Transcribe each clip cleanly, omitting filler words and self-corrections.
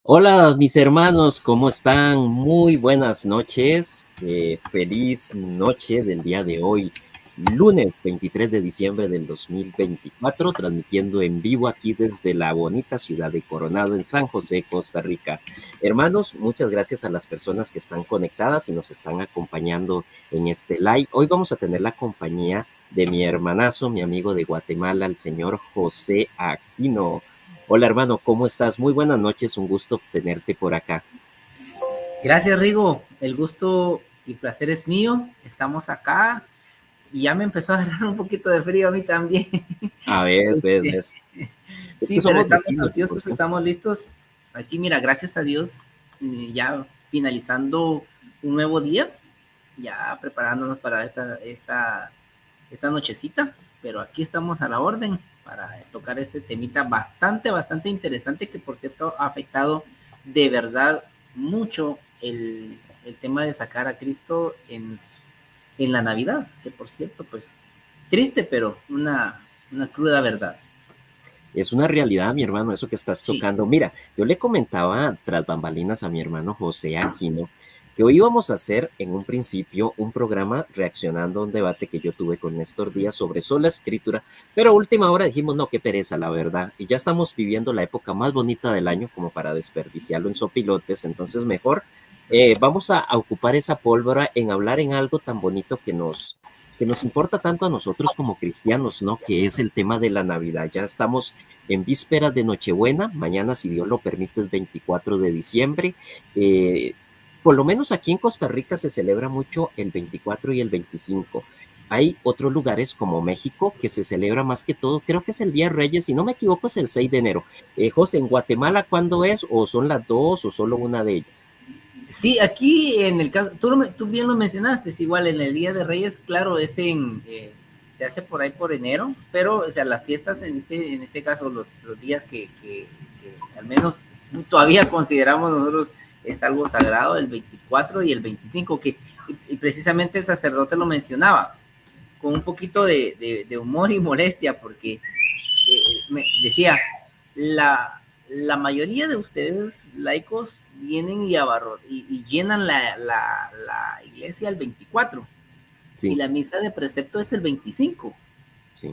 Hola, mis hermanos, ¿cómo están? Muy buenas noches. Feliz noche del día de hoy, lunes 23 de diciembre del 2024, transmitiendo en vivo aquí desde la bonita ciudad de Coronado en San José, Costa Rica. Hermanos, muchas gracias a las personas que están conectadas y nos están acompañando en este live. Hoy vamos a tener la compañía de mi hermanazo, mi amigo de Guatemala, el señor José Aquino. Hola hermano, ¿cómo estás? Muy buenas noches, un gusto tenerte por acá. Gracias, Rigo. El gusto y placer es mío. Estamos acá y ya me empezó a agarrar un poquito de frío a mí también. A ver, ves, Este, ves. Es que sí, pero somos estamos vecinos de por ansiosos, sí. estamos listos. Aquí, mira, gracias a Dios, ya finalizando un nuevo día, ya preparándonos para esta nochecita, pero aquí estamos a la orden para tocar este temita bastante interesante que por cierto ha afectado de verdad mucho el tema de sacar a Cristo en la Navidad, que por cierto, pues triste, pero una cruda verdad. Es una realidad, mi hermano, eso que estás Sí, tocando. Mira, yo le comentaba tras bambalinas a mi hermano José Aquino que hoy íbamos a hacer en un principio un programa reaccionando a un debate que yo tuve con Néstor Díaz sobre sola escritura, pero a última hora dijimos, no, qué pereza, la verdad, y ya estamos viviendo la época más bonita del año como para desperdiciarlo en sopilotes, entonces mejor vamos a ocupar esa pólvora en hablar en algo tan bonito que nos importa tanto a nosotros como cristianos, ¿no? Que es el tema de la Navidad. Ya estamos en vísperas de Nochebuena, mañana, si Dios lo permite, es 24 de diciembre. Eh, por lo menos aquí en Costa Rica se celebra mucho el 24 y el 25. Hay otros lugares como México que se celebra más que todo, creo que es el Día de Reyes, si no me equivoco es el 6 de enero. José, ¿en Guatemala cuándo es? ¿O son las dos o solo una de ellas? sí, aquí en el caso, tú bien lo mencionaste, es igual en el Día de Reyes, claro, se hace por ahí por enero, pero o sea, las fiestas en este caso, los días que al menos todavía consideramos nosotros es algo sagrado, el 24 y el 25, y precisamente el sacerdote lo mencionaba, con un poquito de humor y molestia, porque me decía, la mayoría de ustedes laicos vienen y llenan la iglesia el 24 y Sí, la misa de precepto es el 25. sí,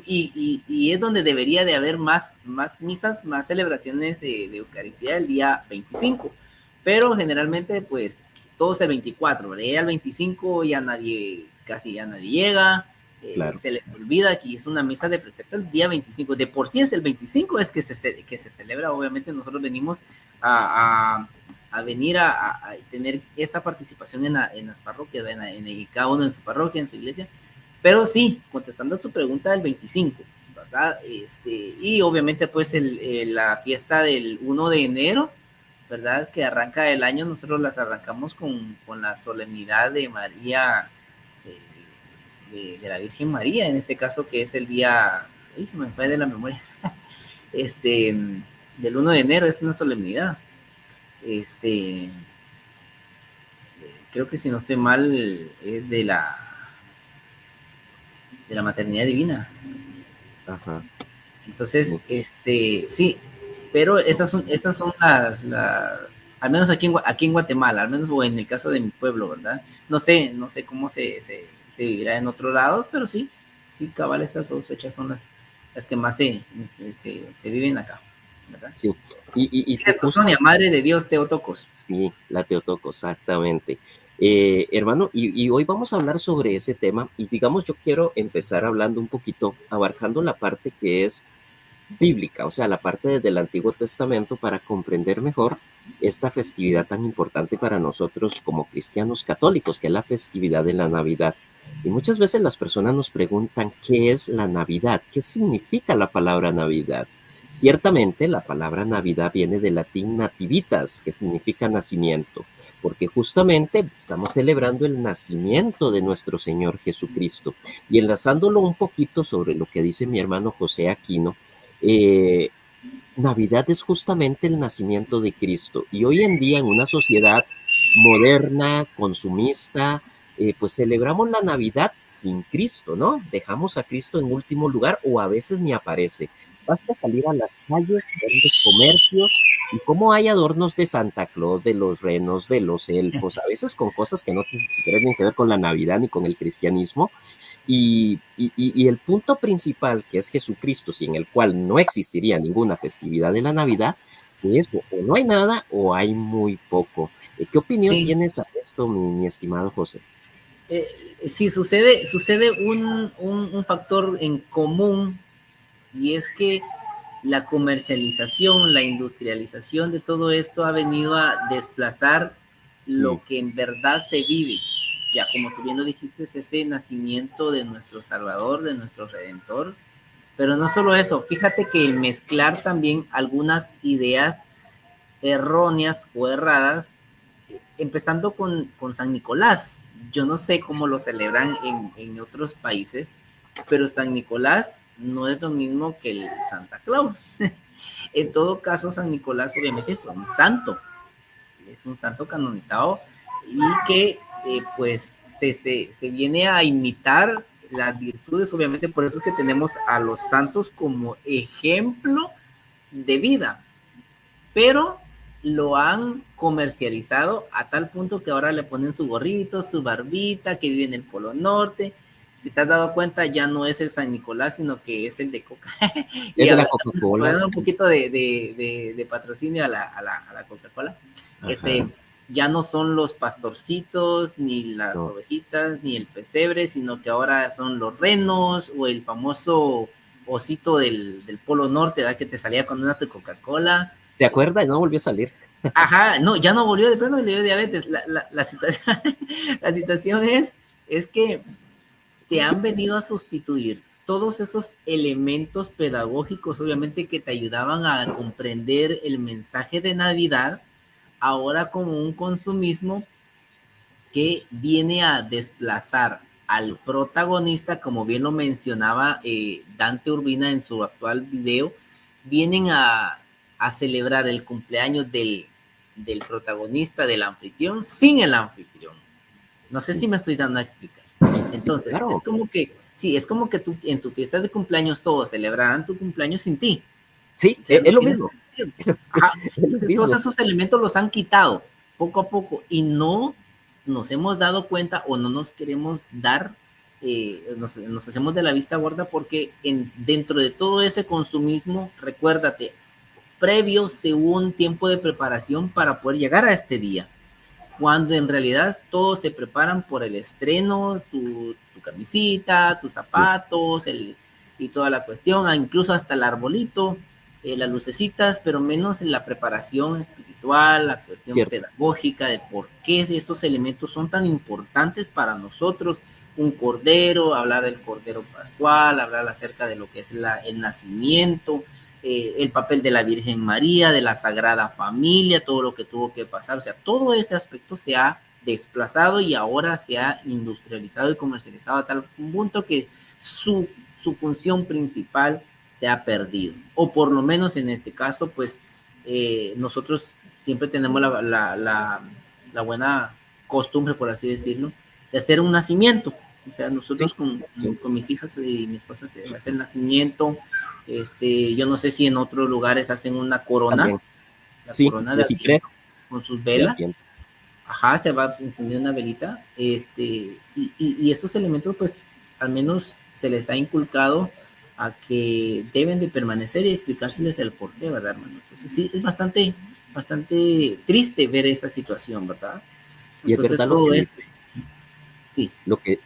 Y es donde debería de haber más misas, más celebraciones de Eucaristía el día 25. Pero generalmente, pues, todos el 24, ¿verdad? Ya el 25 ya casi ya nadie llega, claro. se les olvida que es una misa de precepto el día 25. De por sí es el 25, es que se celebra, obviamente nosotros venimos a venir a tener esa participación en las parroquias, cada uno en su parroquia, en su iglesia, pero sí, contestando a tu pregunta del 25, ¿verdad? Y obviamente pues la fiesta del 1 de enero, ¿verdad? Que arranca el año, nosotros las arrancamos con la solemnidad de María, de la Virgen María, en este caso que es el día, uy, se me fue de la memoria, este, del 1 de enero, es una solemnidad. Este, Creo que si no estoy mal, es de la maternidad divina. Ajá, Entonces, sí. sí, pero estas son al menos aquí en Guatemala, al menos o en el caso de mi pueblo, ¿verdad? No sé cómo se vivirá en otro lado, pero sí, cabal, estas dos fechas son las que más se viven acá, ¿verdad? Sí, y Cierto, justo Sonia, Madre de Dios, Teotocos. sí, la Teotoco, exactamente. Hermano, y hoy vamos a hablar sobre ese tema y digamos, yo quiero empezar hablando un poquito, abarcando la parte que es bíblica, o sea, la parte desde el Antiguo Testamento para comprender mejor esta festividad tan importante para nosotros como cristianos católicos, que es la festividad de la Navidad. Y muchas veces las personas nos preguntan qué es la Navidad, qué significa la palabra Navidad. Ciertamente la palabra Navidad viene del latín nativitas, que significa nacimiento, porque justamente estamos celebrando el nacimiento de nuestro Señor Jesucristo. Y enlazándolo un poquito sobre lo que dice mi hermano José Aquino, eh, Navidad es justamente el nacimiento de Cristo. Y hoy en día en una sociedad moderna, consumista, pues celebramos la Navidad sin Cristo, ¿no? Dejamos a Cristo en último lugar o a veces ni aparece. basta salir a las calles, ver los comercios y cómo hay adornos de Santa Claus, de los renos, de los elfos, a veces con cosas que no siquiera tienen que ver con la Navidad ni con el cristianismo. Y el punto principal, que es Jesucristo, sin el cual no existiría ninguna festividad de la Navidad, pues o no hay nada o hay muy poco. ¿Qué opinión Sí, tienes a esto, mi estimado José? eh, sí sucede un factor en común, y es que la comercialización, la industrialización de todo esto ha venido a desplazar Sí, lo que en verdad se vive. Ya como tú bien lo dijiste, es ese nacimiento de nuestro Salvador, de nuestro Redentor. Pero no solo eso, fíjate que el mezclar también algunas ideas erróneas o erradas, empezando con San Nicolás. Yo no sé cómo lo celebran en otros países, pero San Nicolás no es lo mismo que el Santa Claus. En sí, todo caso, San Nicolás obviamente fue un santo, es un santo canonizado y que pues se viene a imitar las virtudes, obviamente por eso es que tenemos a los santos como ejemplo de vida, pero lo han comercializado a tal punto que ahora le ponen su gorrito, su barbita, que vive en el Polo Norte. Si te has dado cuenta, ya no es el San Nicolás, sino que es el de Coca. es Y de la por Coca-Cola. dar un poquito de patrocinio a la Coca-Cola, Ajá, ya no son los pastorcitos, ni las no. ovejitas, ni el pesebre, sino que ahora son los renos o el famoso osito del Polo Norte, ¿verdad? Que te salía con una Coca-Cola. ¿Se acuerda? Y no volvió a salir. Ajá, no, ya no volvió de plano y le dio diabetes. La situación, la situación es que te han venido a sustituir todos esos elementos pedagógicos, obviamente, que te ayudaban a comprender el mensaje de Navidad, ahora como un consumismo que viene a desplazar al protagonista, como bien lo mencionaba Dante Urbina en su actual video, vienen a celebrar el cumpleaños del protagonista, del anfitrión, sin el anfitrión. No sé si Sí, me estoy dando a explicar. sí, sí, Entonces, es claro. como que, sí, es como que tú en tu fiesta de cumpleaños todos celebrarán tu cumpleaños sin ti. Sí, O sea, no es lo tiene mismo. sentido. Ajá. Es lo Entonces, todos mismo. esos elementos los han quitado poco a poco y no nos hemos dado cuenta o no nos queremos dar, nos hacemos de la vista gorda porque dentro de todo ese consumismo, recuérdate, previo se hubo un tiempo de preparación para poder llegar a este día, cuando en realidad todos se preparan por el estreno, tu camisita, tus Sí, zapatos, y toda la cuestión, incluso hasta el arbolito, las lucecitas, pero menos en la preparación espiritual, la cuestión cierto. pedagógica de por qué estos elementos son tan importantes para nosotros. Un cordero, hablar del cordero pascual, hablar acerca de lo que es el nacimiento, el papel de la Virgen María, de la Sagrada Familia, todo lo que tuvo que pasar, o sea, todo ese aspecto se ha desplazado y ahora se ha industrializado y comercializado a tal punto que su función principal se ha perdido, o por lo menos en este caso, pues nosotros siempre tenemos la buena costumbre, por así decirlo, de hacer un nacimiento. O sea, Sí, nosotros sí. con mis hijas y mi esposa se hace el nacimiento. Yo no sé si en otros lugares hacen una corona, También. la Sí, corona de de Adviento, ciprés, con sus de velas. Adviento. Ajá, se va a encender una velita. Y estos elementos, pues, al menos se les ha inculcado a que deben de permanecer y explicárseles el por qué, ¿verdad, hermano? Entonces, sí, es bastante triste ver esa situación, ¿verdad? Y es Entonces, verdad lo que todo esto, dice. sí,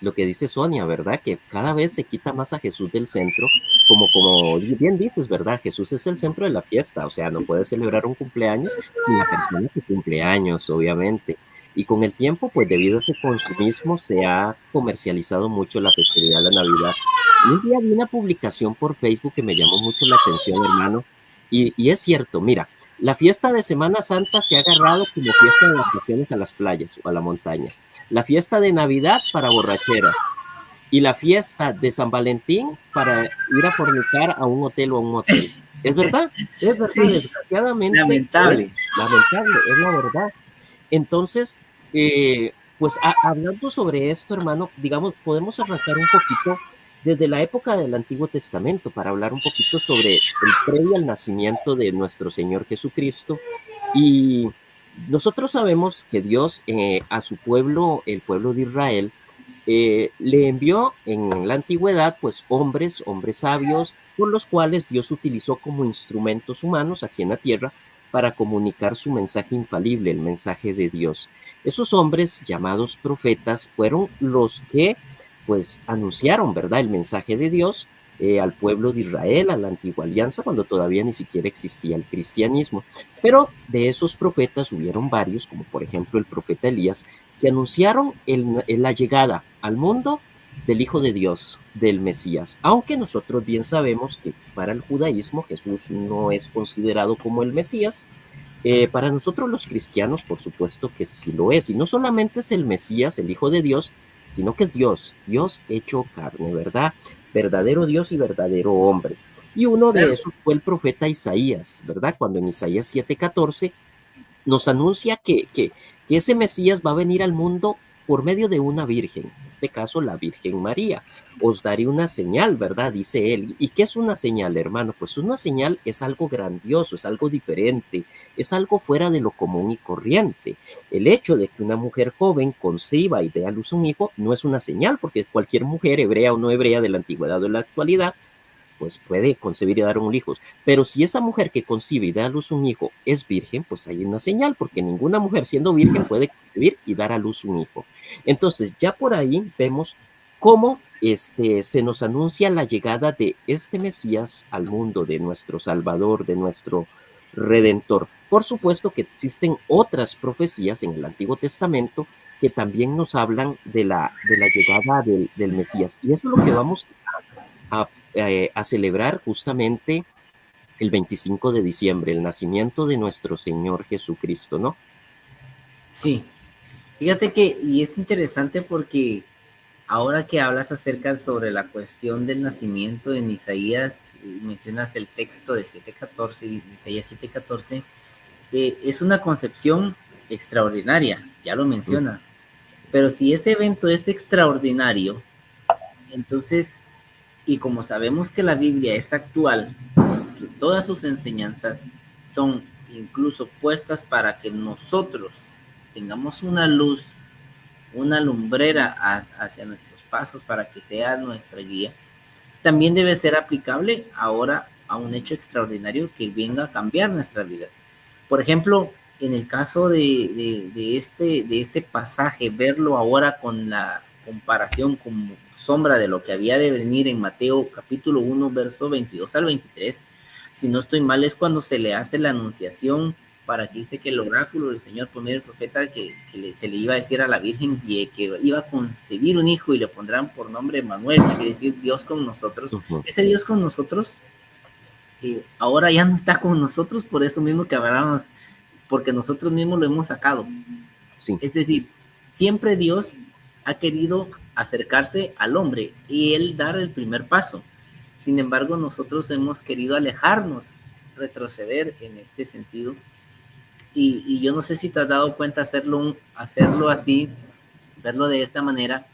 Lo que dice Sonia, ¿verdad? Que cada vez se quita más a Jesús del centro, como bien dices, ¿verdad? Jesús es el centro de la fiesta, o sea, no puedes celebrar un cumpleaños sin la persona que cumple años, obviamente. Y con el tiempo, pues debido a ese consumismo, se ha comercializado mucho la festividad de la Navidad. Y un día vi una publicación por Facebook que me llamó mucho la atención, hermano, y es cierto, mira, la fiesta de Semana Santa se ha agarrado como fiesta de vacaciones a las playas o a la montaña, la fiesta de Navidad para borrachera y la fiesta de San Valentín para ir a fornicar a un hotel o a un motel. Es verdad, sí, desgraciadamente es lamentable. lamentable, es la verdad. Entonces, pues hablando sobre esto, hermano, digamos, podemos arrancar un poquito. desde la época del Antiguo Testamento para hablar un poquito sobre el previo al nacimiento de nuestro Señor Jesucristo. Y nosotros sabemos que Dios a su pueblo, el pueblo de Israel, le envió en la antigüedad pues hombres sabios, por los cuales Dios utilizó como instrumentos humanos aquí en la tierra para comunicar su mensaje infalible, el mensaje de Dios. Esos hombres llamados profetas fueron los que pues anunciaron, ¿verdad?, el mensaje de Dios al pueblo de Israel, a la antigua alianza, cuando todavía ni siquiera existía el cristianismo. Pero de esos profetas hubieron varios, como por ejemplo el profeta Elías, que anunciaron la llegada al mundo del Hijo de Dios, del Mesías. Aunque nosotros bien sabemos que para el judaísmo Jesús no es considerado como el Mesías, para nosotros los cristianos, por supuesto que sí lo es. Y no solamente es el Mesías, el Hijo de Dios, sino que es Dios, Dios hecho carne, ¿verdad? Verdadero Dios y verdadero hombre. Y uno de Claro. esos fue el profeta Isaías, ¿verdad? Cuando en Isaías 7:14 nos anuncia que ese Mesías va a venir al mundo por medio de una virgen, en este caso la Virgen María. Os daré una señal, ¿verdad? Dice él. ¿Y qué es una señal, hermano? Pues una señal es algo grandioso, es algo diferente, es algo fuera de lo común y corriente. El hecho de que una mujer joven conciba y dé a luz un hijo no es una señal, porque cualquier mujer, hebrea o no hebrea, de la antigüedad o de la actualidad, pues puede concebir y dar un hijo. Pero si esa mujer que concibe y da a luz un hijo es virgen, pues hay una señal, porque ninguna mujer siendo virgen puede concebir y dar a luz un hijo. Entonces, ya por ahí vemos cómo se nos anuncia la llegada de este Mesías al mundo, de nuestro Salvador, de nuestro Redentor. Por supuesto que existen otras profecías en el Antiguo Testamento que también nos hablan de la llegada del Mesías. Y eso es lo que vamos a celebrar justamente el 25 de diciembre, el nacimiento de nuestro Señor Jesucristo, ¿no? Sí, fíjate que, y es interesante porque ahora que hablas acerca sobre la cuestión del nacimiento en Isaías, mencionas el texto de 7:14, Isaías 7:14, es una concepción extraordinaria, ya lo Mm. mencionas, pero si ese evento es extraordinario, entonces, y como sabemos que la Biblia es actual, que todas sus enseñanzas son incluso puestas para que nosotros tengamos una luz, una lumbrera hacia nuestros pasos para que sea nuestra guía, también debe ser aplicable ahora a un hecho extraordinario que venga a cambiar nuestra vida. Por ejemplo, en el caso de este pasaje, verlo ahora con la comparación como sombra de lo que había de venir en Mateo capítulo 1, verso 22 al 23, si no estoy mal, es cuando se le hace la anunciación para que dice que el oráculo del Señor por medio del profeta se le iba a decir a la Virgen que iba a concebir un hijo y le pondrán por nombre Manuel, que quiere decir Dios con nosotros. Ujú. Ese Dios con nosotros ahora ya no está con nosotros, por eso mismo que hablamos, porque nosotros mismos lo hemos sacado. Sí, Es decir, siempre Dios ha querido acercarse al hombre y él dar el primer paso. Sin embargo, nosotros hemos querido alejarnos, retroceder en este sentido. Y yo no sé si te has dado cuenta hacerlo así, verlo de esta manera,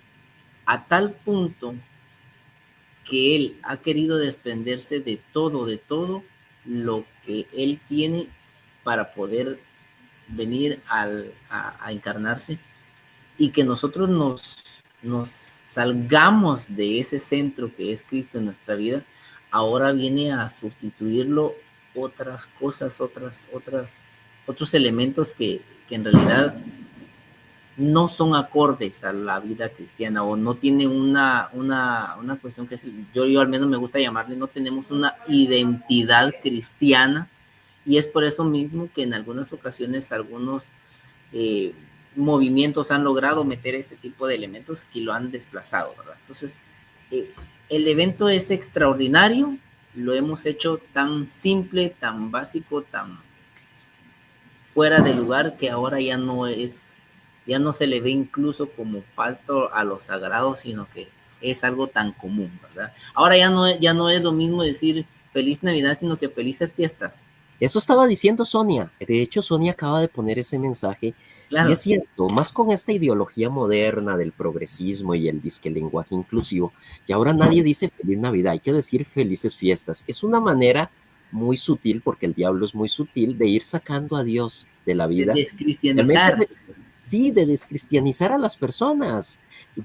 a tal punto que él ha querido desprenderse de todo lo que él tiene para poder venir a encarnarse y que nosotros nos salgamos de ese centro que es Cristo en nuestra vida, ahora viene a sustituirlo otras cosas, otros elementos que en realidad no son acordes a la vida cristiana o no tiene una cuestión que es, yo al menos me gusta llamarle, no tenemos una identidad cristiana y es por eso mismo que en algunas ocasiones algunos eh, movimientos han logrado meter este tipo de elementos que lo han desplazado, ¿verdad? Entonces, eh, el evento es extraordinario, lo hemos hecho tan simple, tan básico, tan fuera de lugar que ahora ya no se le ve incluso como falto a lo sagrado, sino que es algo tan común, ¿verdad? Ahora ya no es lo mismo decir feliz Navidad, sino que felices fiestas. Eso estaba diciendo Sonia. De hecho, Sonia acaba de poner ese mensaje y es Claro, cierto, más con esta ideología moderna del progresismo y el disque lenguaje inclusivo, y ahora nadie dice feliz Navidad, hay que decir felices fiestas. Es una manera muy sutil, porque el diablo es muy sutil, de ir sacando a Dios de la de vida. Realmente, descristianizar. sí, de descristianizar a las personas.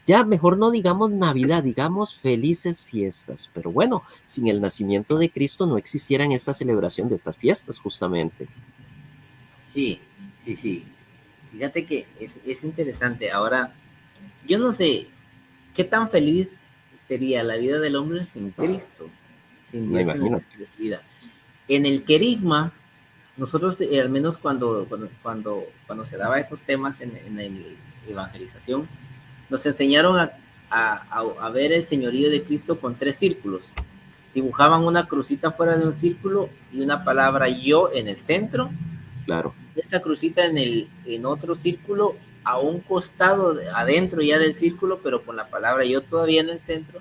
Ya mejor no digamos Navidad, digamos felices fiestas. Pero bueno, sin el nacimiento de Cristo no existieran esta celebración de estas fiestas, justamente. Sí, sí, sí. Fíjate que es interesante. Ahora, yo no sé qué tan feliz sería la vida del hombre sin Cristo, sin Me Dios en el imagino. centro de su vida. En el querigma, nosotros, al menos cuando se daba esos temas en la evangelización, nos enseñaron a ver el señorío de Cristo con tres círculos. Dibujaban una crucita fuera de un círculo y una palabra yo en el centro, Claro. esta crucita en otro círculo, a un costado, adentro ya del círculo, pero con la palabra yo todavía en el centro,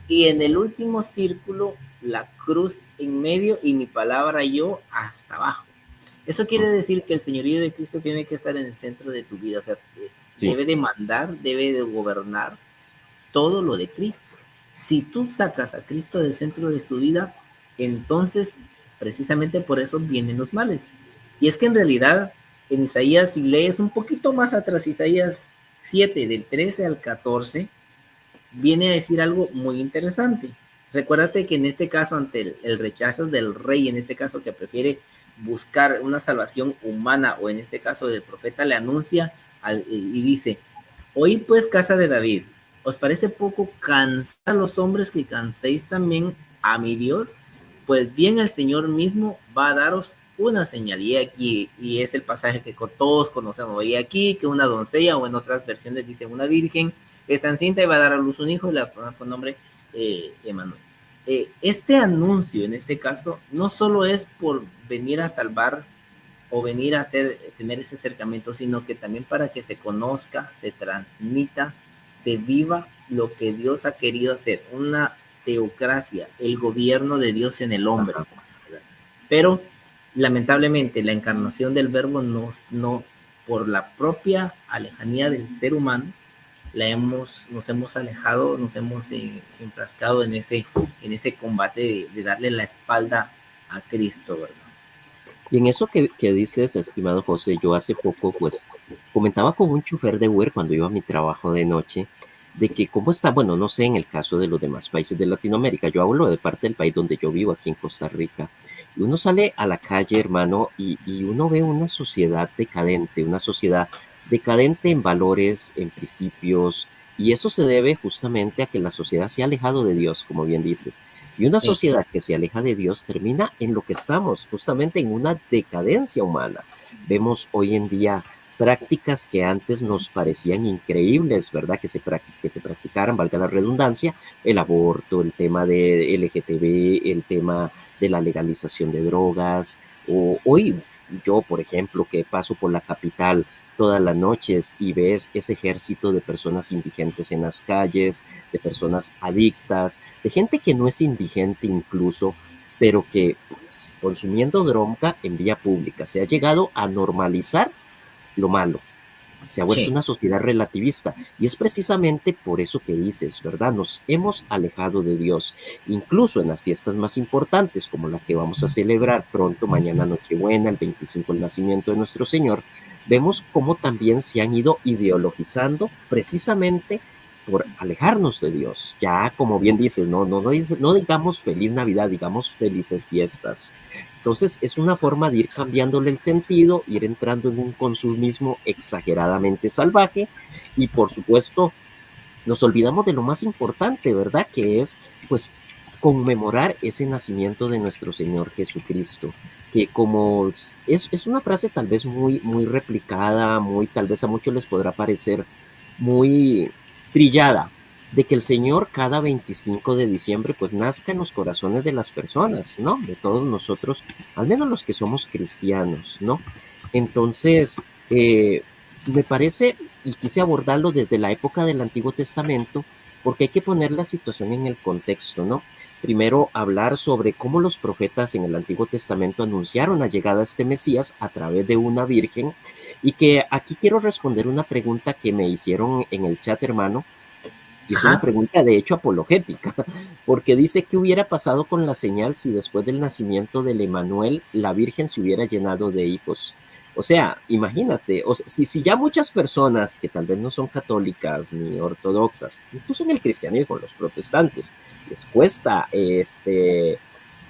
y en el último círculo, la cruz en medio y mi palabra yo hasta abajo. Eso quiere decir que el señorío de Cristo tiene que estar en el centro de tu vida, o sea, Sí, debe de mandar, debe de gobernar todo lo de Cristo. Si tú sacas a Cristo del centro de su vida, entonces precisamente por eso vienen los males. Y es que en realidad en Isaías, si lees un poquito más atrás, Isaías 7, del 13 al 14, viene a decir algo muy interesante. Recuérdate que en este caso, ante el rechazo del rey, en este caso que prefiere buscar una salvación humana, o en este caso del profeta, le anuncia y dice: oíd pues, casa de David, ¿os parece poco cansar a los hombres que canséis también a mi Dios? Pues bien, el Señor mismo va a daros una señal. Y aquí, y es el pasaje que todos conocemos. Y aquí que una doncella, o en otras versiones dice una virgen, está encinta y va a dar a luz un hijo y le va a poner por nombre Emanuel. Este anuncio, en este caso, no solo es por venir a salvar o venir a tener ese acercamiento, sino que también para que se conozca, se transmita, se viva lo que Dios ha querido hacer, una teocracia, el gobierno de Dios en el hombre. ajá. Pero lamentablemente la encarnación del verbo no, por la propia alejanía del ser humano, nos hemos alejado, nos hemos enfrascado en ese combate de darle la espalda a Cristo, ¿verdad? Y en eso que dices, estimado José, yo hace poco, pues, comentaba con un chofer de Uber cuando iba a mi trabajo de noche, de que cómo está, bueno, no sé en el caso de los demás países de Latinoamérica, yo hablo de parte del país donde yo vivo, aquí en Costa Rica, y uno sale a la calle, hermano, y uno ve una sociedad decadente en valores, en principios, y eso se debe justamente a que la sociedad se ha alejado de Dios, como bien dices. Y una Sí, sociedad que se aleja de Dios termina en lo que estamos, justamente en una decadencia humana. Vemos hoy en día prácticas que antes nos parecían increíbles, ¿verdad? Que se practicaran, valga la redundancia, el aborto, el tema de LGTB, el tema de la legalización de drogas. O hoy yo, por ejemplo, que paso por la capital todas las noches y ves ese ejército de personas indigentes en las calles, de personas adictas, de gente que no es indigente incluso, pero que pues, consumiendo droga en vía pública se ha llegado a normalizar lo malo. Se ha vuelto sí, una sociedad relativista y es precisamente por eso que dices, ¿verdad? Nos hemos alejado de Dios, incluso en las fiestas más importantes como la que vamos a celebrar pronto, mañana Nochebuena, el 25 el nacimiento de nuestro Señor, vemos cómo también se han ido ideologizando precisamente por alejarnos de Dios. Ya, como bien dices, no digamos feliz Navidad, digamos felices fiestas. Entonces es una forma de ir cambiándole el sentido, ir entrando en un consumismo exageradamente salvaje y por supuesto nos olvidamos de lo más importante, ¿verdad? Que es pues conmemorar ese nacimiento de nuestro Señor Jesucristo, que como es una frase tal vez muy replicada, muy tal vez a muchos les podrá parecer muy trillada, de que el Señor cada 25 de diciembre pues nazca en los corazones de las personas, ¿no? De todos nosotros, al menos los que somos cristianos, ¿no? Entonces, me parece, y quise abordarlo desde la época del Antiguo Testamento, porque hay que poner la situación en el contexto, ¿no? Primero, hablar sobre cómo los profetas en el Antiguo Testamento anunciaron la llegada de este Mesías a través de una virgen, y que aquí quiero responder una pregunta que me hicieron en el chat, hermano, y es una Ajá. pregunta de hecho apologética, porque dice: ¿qué hubiera pasado con la señal si después del nacimiento del Emanuel la Virgen se hubiera llenado de hijos? O sea, imagínate, o sea, si ya muchas personas que tal vez no son católicas ni ortodoxas, incluso en el cristianismo, los protestantes, les cuesta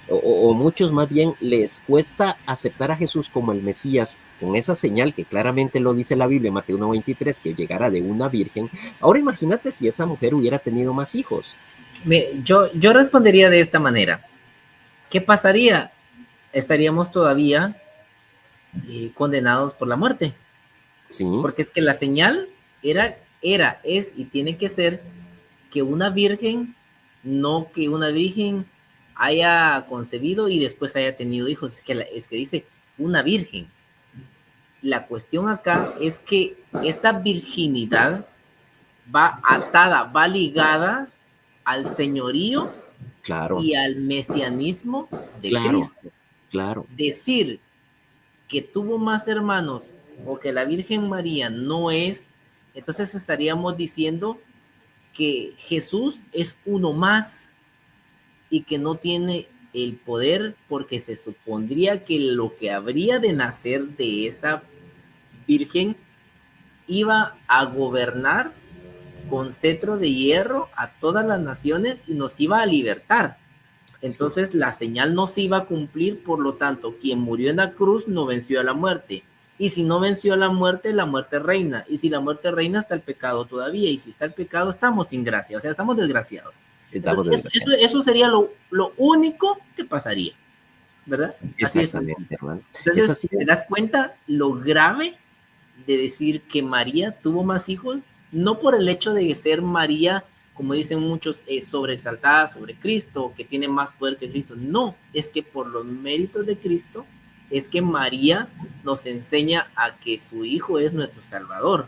o muchos más bien les cuesta aceptar a Jesús como el Mesías, con esa señal que claramente lo dice la Biblia, Mateo 1:23, que llegara de una virgen. Ahora imagínate si esa mujer hubiera tenido más hijos. Yo respondería de esta manera. ¿Qué pasaría? Estaríamos todavía condenados por la muerte, Sí, porque es que la señal es y tiene que ser que una virgen, no que una virgen haya concebido y después haya tenido hijos, es que dice una virgen. La cuestión acá es que esa virginidad va atada, va ligada al señorío claro, y al mesianismo de claro, Cristo. claro. Decir que tuvo más hermanos o que la Virgen María no es, entonces estaríamos diciendo que Jesús es uno más y que no tiene el poder porque se supondría que lo que habría de nacer de esa Virgen iba a gobernar con cetro de hierro a todas las naciones y nos iba a libertar. Sí, Entonces la señal no se iba a cumplir, por lo tanto, quien murió en la cruz no venció a la muerte. Y si no venció a la muerte reina. Y si la muerte reina, está el pecado todavía. Y si está el pecado, estamos sin gracia, o sea, estamos desgraciados. estamos Entonces, desgraciados. eso sería lo único que pasaría, ¿verdad? Así es sencillo. Exactamente, hermano. Es Entonces, así. ¿te das cuenta lo grave de decir que María tuvo más hijos? No por el hecho de ser María, como dicen muchos, sobreexaltada sobre Cristo, que tiene más poder que Cristo. No, es que por los méritos de Cristo, es que María nos enseña a que su hijo es nuestro Salvador.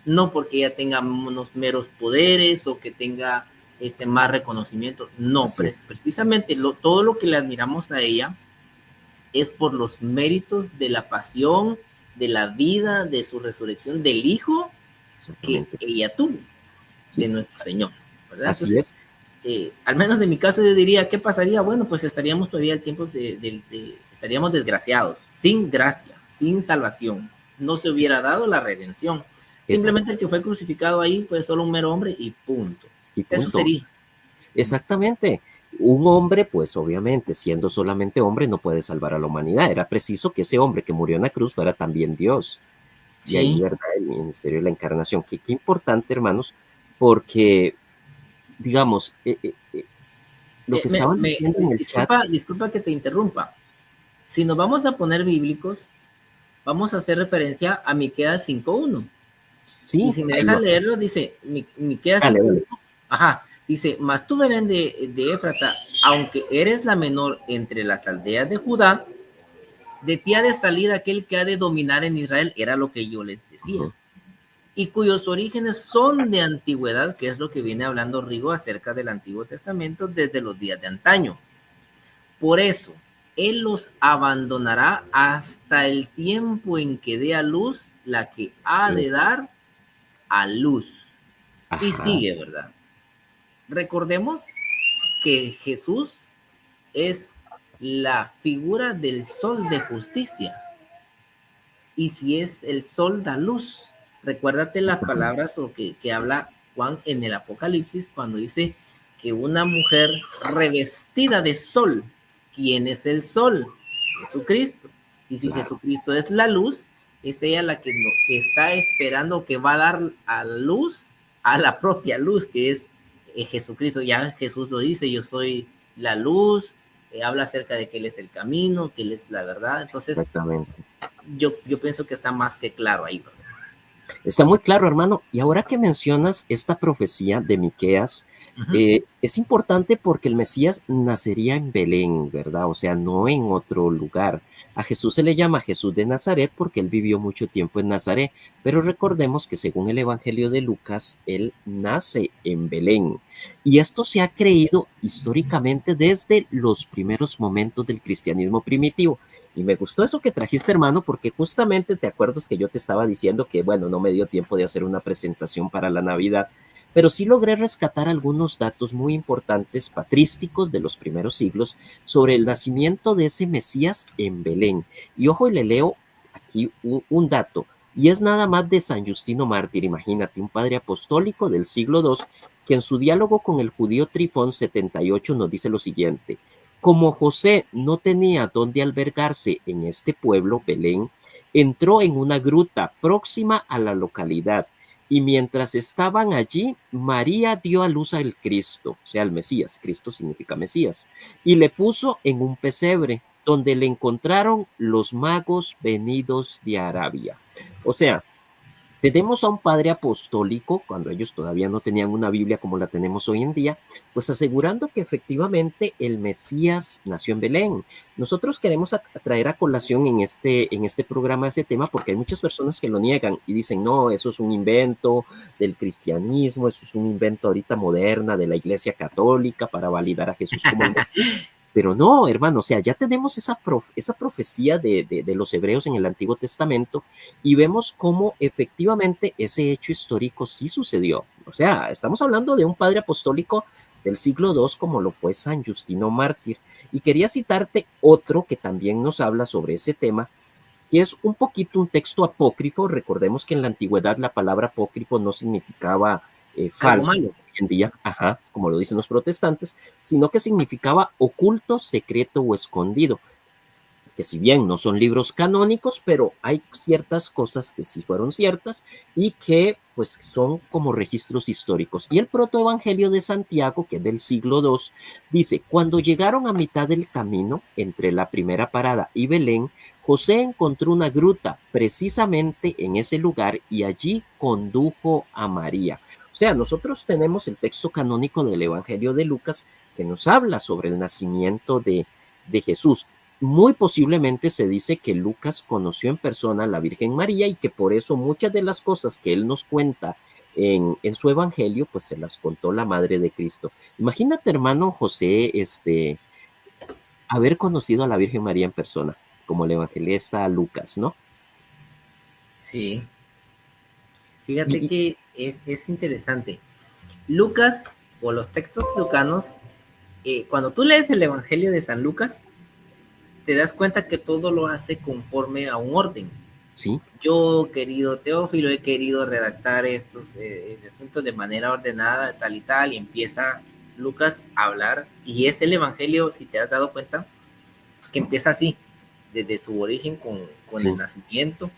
No porque ella tenga unos meros poderes o que tenga más reconocimiento. No, Así es. precisamente todo lo que le admiramos a ella es por los méritos de la pasión, de la vida, de su resurrección, del Hijo que Exactamente. ella tuvo, de Sí, nuestro Señor, ¿verdad? así Entonces, es. al menos en mi caso yo diría, ¿qué pasaría? Bueno, pues estaríamos todavía al tiempo estaríamos desgraciados, sin gracia, sin salvación. No se hubiera dado la redención. Simplemente el que fue crucificado ahí fue solo un mero hombre y punto. Y Eso punto. sería. Exactamente. Un hombre, pues obviamente, siendo solamente hombre, no puede salvar a la humanidad. Era preciso que ese hombre que murió en la cruz fuera también Dios. Y ahí, Sí. ¿verdad? El ministerio de la encarnación. Qué importante, hermanos, porque, digamos, lo que estaban diciendo en el chat, Disculpa que te interrumpa. Si nos vamos a poner bíblicos, vamos a hacer referencia a Miqueas 5:1. Y sí, si me ahí dejas va. leerlo, dice Miqueas Dale, 5:1. dale. Ajá, dice, mas tú, Belén de Éfrata, aunque eres la menor entre las aldeas de Judá, de ti ha de salir aquel que ha de dominar en Israel, era lo que yo les decía, Ujú. y cuyos orígenes son de antigüedad, que es lo que viene hablando Rigo acerca del Antiguo Testamento desde los días de antaño. Por eso, él los abandonará hasta el tiempo en que dé a luz la que ha de Es, dar a luz. Y ajá, sigue, ¿verdad? Recordemos que Jesús es la figura del sol de justicia. Y si es el sol da luz, recuérdate las exactamente. palabras o que habla Juan en el Apocalipsis cuando dice que una mujer revestida de sol, ¿quién es el sol? Jesucristo. Y si Claro, Jesucristo es la luz, es ella la que, que está esperando, que va a dar a luz a la propia luz, que es Jesucristo. Ya Jesús lo dice, yo soy la luz, habla acerca de que Él es el camino, que Él es la verdad. Entonces, exactamente. yo pienso que está más que claro ahí, ¿verdad? Está muy claro, hermano. Y ahora que mencionas esta profecía de Miqueas, Ujú. Es importante porque el Mesías nacería en Belén, ¿verdad? O sea, no en otro lugar. A Jesús se le llama Jesús de Nazaret porque él vivió mucho tiempo en Nazaret, pero recordemos que según el Evangelio de Lucas, él nace en Belén. Y esto se ha creído históricamente desde los primeros momentos del cristianismo primitivo. Y me gustó eso que trajiste, hermano, porque justamente te acuerdas que yo te estaba diciendo que, bueno, no me dio tiempo de hacer una presentación para la Navidad, pero sí logré rescatar algunos datos muy importantes patrísticos de los primeros siglos sobre el nacimiento de ese Mesías en Belén. Y ojo, y le leo aquí un dato, y es nada más de San Justino Mártir, imagínate, un padre apostólico del siglo II, que en su diálogo con el judío Trifón 78 nos dice lo siguiente: como José no tenía dónde albergarse en este pueblo, Belén, entró en una gruta próxima a la localidad y mientras estaban allí, María dio a luz al Cristo, o sea, al Mesías. Cristo significa Mesías, y le puso en un pesebre donde le encontraron los magos venidos de Arabia. O sea, tenemos a un padre apostólico, cuando ellos todavía no tenían una Biblia como la tenemos hoy en día, pues asegurando que efectivamente el Mesías nació en Belén. Nosotros queremos traer a colación en este programa ese tema porque hay muchas personas que lo niegan y dicen, no, eso es un invento del cristianismo, eso es un invento ahorita moderna de la Iglesia Católica para validar a Jesús como el Mesías. Pero no, hermano, o sea, ya tenemos esa profecía de los hebreos en el Antiguo Testamento y vemos cómo efectivamente ese hecho histórico sí sucedió. O sea, estamos hablando de un padre apostólico del siglo II como lo fue San Justino Mártir. Y quería citarte otro que también nos habla sobre ese tema, que es un poquito un texto apócrifo. Recordemos que en la antigüedad la palabra apócrifo no significaba Algo falso, malo. hoy en día, ajá, como lo dicen los protestantes, sino que significaba oculto, secreto o escondido, que si bien no son libros canónicos, pero hay ciertas cosas que sí fueron ciertas y que pues son como registros históricos. Y el protoevangelio de Santiago, que es del siglo II, dice, cuando llegaron a mitad del camino entre la primera parada y Belén, José encontró una gruta precisamente en ese lugar y allí condujo a María. O sea, nosotros tenemos el texto canónico del Evangelio de Lucas que nos habla sobre el nacimiento de Jesús. Muy posiblemente se dice que Lucas conoció en persona a la Virgen María y que por eso muchas de las cosas que él nos cuenta en su evangelio, pues se las contó la madre de Cristo. Imagínate, hermano José, haber conocido a la Virgen María en persona, como el evangelista Lucas, ¿no? Sí. Fíjate Y que es interesante. Lucas, o los textos lucanos, cuando tú lees el Evangelio de San Lucas, te das cuenta que todo lo hace conforme a un orden. sí, Yo, querido Teófilo, he querido redactar estos asuntos de manera ordenada, tal y tal, y empieza Lucas a hablar, y es el Evangelio, si te has dado cuenta, que empieza así, desde su origen con el sí, nacimiento,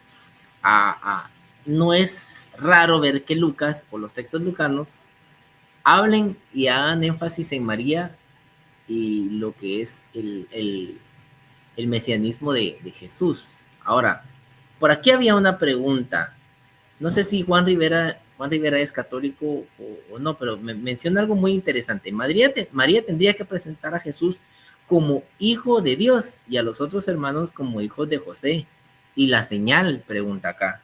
a, no es raro ver que Lucas, o los textos lucanos, hablen y hagan énfasis en María y lo que es el mesianismo de Jesús. Ahora, por aquí había una pregunta. No sé si Juan Rivera es católico o no, pero me menciona algo muy interesante. María tendría que presentar a Jesús como hijo de Dios y a los otros hermanos como hijos de José. Y la señal, pregunta acá.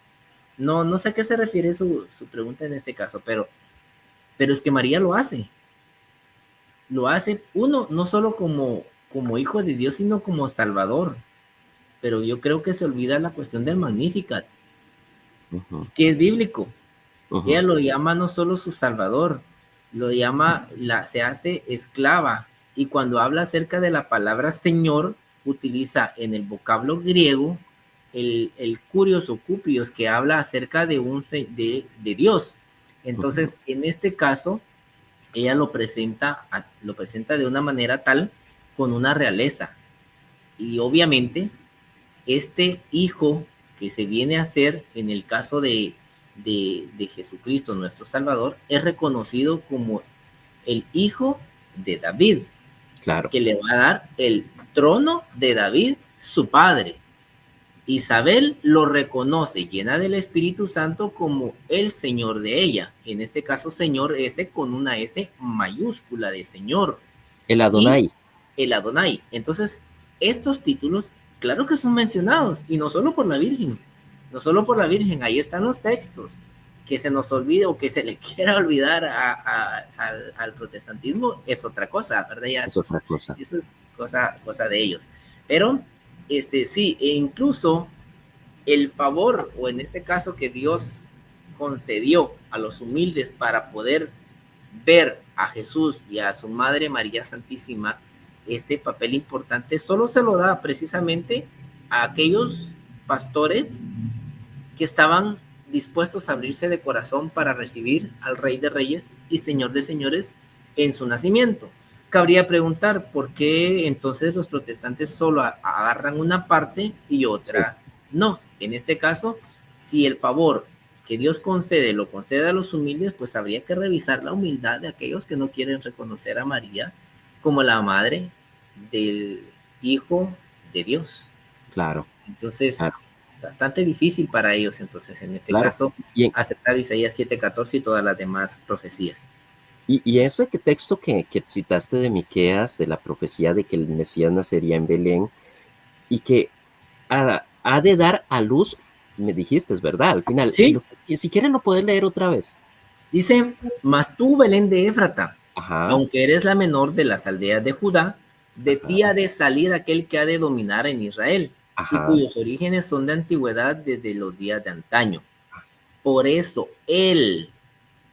No, no sé a qué se refiere su pregunta en este caso, pero es que María lo hace. Lo hace uno, no solo como hijo de Dios, sino como Salvador. Pero yo creo que se olvida la cuestión del Magnificat, ujú, que es bíblico. Ella ujú, lo llama no solo su Salvador, lo llama, se hace esclava. Y cuando habla acerca de la palabra Señor, utiliza en el vocablo griego el curios o cuprios, que habla acerca de, de Dios. ujú, Entonces, en este caso, ella lo presenta de una manera tal, con una realeza. Y obviamente este hijo que se viene a ser en el caso de Jesucristo, nuestro Salvador, es reconocido como el hijo de David, claro, que le va a dar el trono de David, su padre. Isabel lo reconoce, llena del Espíritu Santo, como el Señor de ella. En este caso, Señor S con una S mayúscula de Señor. El Y Adonai. el Adonai. Entonces, estos títulos, claro que son mencionados, y no solo por la Virgen, no solo por la Virgen, ahí están los textos. Que se nos olvide o que se le quiera olvidar al protestantismo es otra cosa, ¿verdad? Ya Es otra cosa. eso es cosa de ellos. Pero, sí, e incluso el favor, o en este caso que Dios concedió a los humildes para poder ver a Jesús y a su Madre María Santísima, este papel importante solo se lo da precisamente a aquellos pastores que estaban dispuestos a abrirse de corazón para recibir al Rey de Reyes y Señor de Señores en su nacimiento. Cabría preguntar por qué entonces los protestantes solo agarran una parte y otra no. En este caso, si el favor que Dios concede lo concede a los humildes, pues habría que revisar la humildad de aquellos que no quieren reconocer a María como la madre del Hijo de Dios. Claro, Entonces, claro, bastante difícil para ellos, entonces, en este claro. caso, Y, aceptar Isaías 7:14 y todas las demás profecías. y ese texto que citaste de Miqueas, de la profecía de que el Mesías nacería en Belén, y que ha de dar a luz, me dijiste, es verdad, al final. Sí, Si quieren lo pueden leer otra vez. dice, mas tú, Belén de Éfrata, Ajá, aunque eres la menor de las aldeas de Judá, de ti ajá, ha de salir aquel que ha de dominar en Israel, y ajá. cuyos orígenes son de antigüedad desde los días de antaño. Por eso él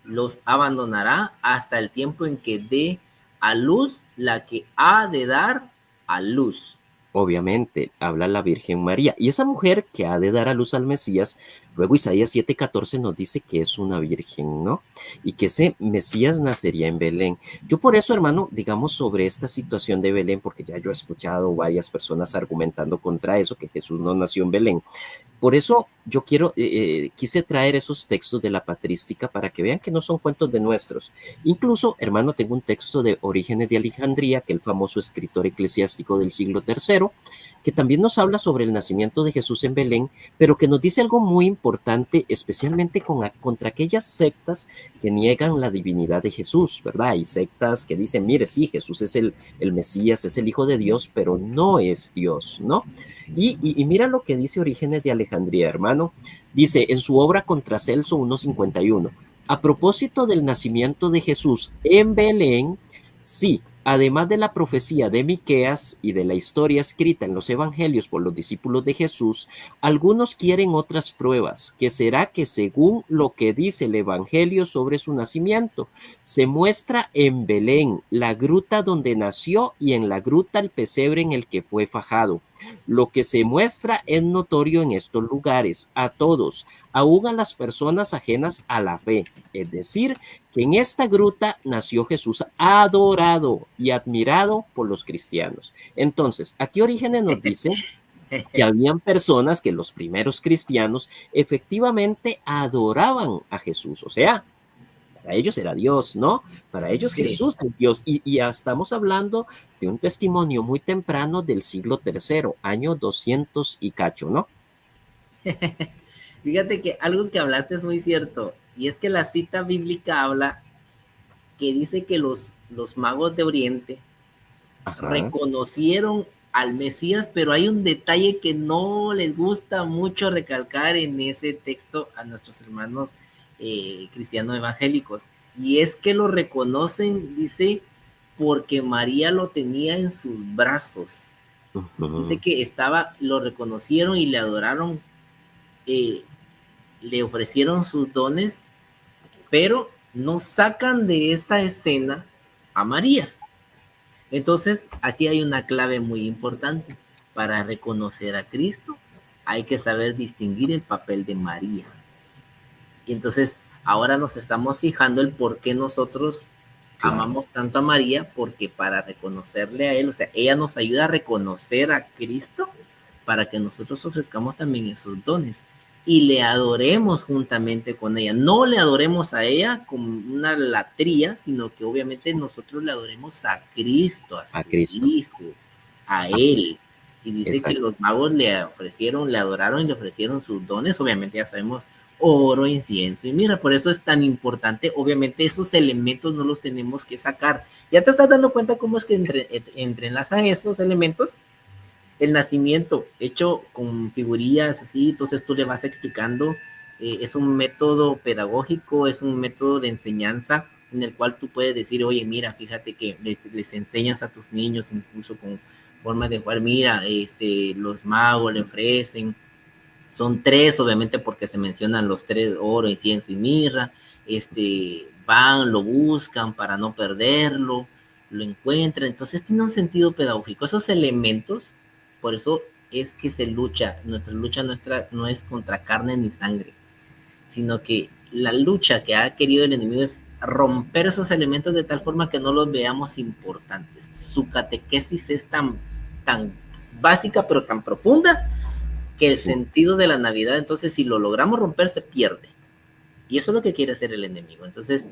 los abandonará hasta el tiempo en que dé a luz la que ha de dar a luz. Obviamente, habla la Virgen María. Y esa mujer que ha de dar a luz al Mesías, luego Isaías 7:14 nos dice que es una virgen, ¿no? Y que ese Mesías nacería en Belén. Yo por eso, hermano, digamos sobre esta situación de Belén, porque ya yo he escuchado varias personas argumentando contra eso, que Jesús no nació en Belén. Por eso yo quise traer esos textos de la patrística para que vean que no son cuentos de nuestros. Incluso, hermano, tengo un texto de Orígenes de Alejandría, que es el famoso escritor eclesiástico del siglo III, que también nos habla sobre el nacimiento de Jesús en Belén, pero que nos dice algo muy importante, especialmente contra aquellas sectas que niegan la divinidad de Jesús, ¿verdad? Hay sectas que dicen, mire, sí, Jesús es el Mesías, es el Hijo de Dios, pero no es Dios, ¿no? Y mira lo que dice Orígenes de Alejandría, hermano. Dice en su obra Contra Celso 1:51, a propósito del nacimiento de Jesús en Belén, sí, además de la profecía de Miqueas y de la historia escrita en los evangelios por los discípulos de Jesús, algunos quieren otras pruebas, que será que según lo que dice el evangelio sobre su nacimiento, se muestra en Belén, la gruta donde nació, y en la gruta el pesebre en el que fue fajado. Lo que se muestra es notorio en estos lugares, a todos, aún a las personas ajenas a la fe. Es decir, que en esta gruta nació Jesús adorado y admirado por los cristianos. Entonces, aquí Orígenes nos dice que habían personas que los primeros cristianos efectivamente adoraban a Jesús, o sea, para ellos era Dios, ¿no? Para ellos Sí. Jesús es Dios. Y ya estamos hablando de un testimonio muy temprano del siglo III, año 200 y cacho, ¿no? Fíjate que algo que hablaste es muy cierto, y es que la cita bíblica habla que dice que los magos de Oriente Ajá, reconocieron al Mesías, pero hay un detalle que no les gusta mucho recalcar en ese texto a nuestros hermanos cristianos evangélicos, y es que lo reconocen, dice, porque María lo tenía en sus brazos. Dice ujú, que lo reconocieron y le adoraron, eh, le ofrecieron sus dones, pero no sacan de esta escena a María. Entonces, aquí hay una clave muy importante. Para reconocer a Cristo, hay que saber distinguir el papel de María. Y entonces, ahora nos estamos fijando el por qué nosotros claro. amamos tanto a María, porque para reconocerle a Él, o sea, ella nos ayuda a reconocer a Cristo para que nosotros ofrezcamos también esos dones y le adoremos juntamente con ella. No le adoremos a ella como una latría, sino que obviamente nosotros le adoremos a Cristo, a A su Cristo. Hijo, a Él. Y dice que exacto, los magos le ofrecieron, le adoraron y le ofrecieron sus dones, obviamente ya sabemos, oro, incienso y mira, por eso es tan importante, obviamente esos elementos no los tenemos que sacar. ¿Ya te estás dando cuenta cómo es que entrelazan estos elementos? El nacimiento hecho con figurillas así, entonces tú le vas explicando, es un método pedagógico, es un método de enseñanza en el cual tú puedes decir, oye, mira, fíjate que les enseñas a tus niños incluso con formas de jugar, mira, los magos le ofrecen, son tres, obviamente, porque se mencionan los tres, oro, incienso y mirra, van, lo buscan para no perderlo, lo encuentran, entonces tiene un sentido pedagógico. Esos elementos, por eso es que se lucha, nuestra lucha nuestra no es contra carne ni sangre, sino que la lucha que ha querido el enemigo es romper esos elementos de tal forma que no los veamos importantes. Su catequesis es tan básica pero tan profunda que el sí. sentido de la Navidad, entonces si lo logramos romper, se pierde. Y eso es lo que quiere hacer el enemigo. Entonces,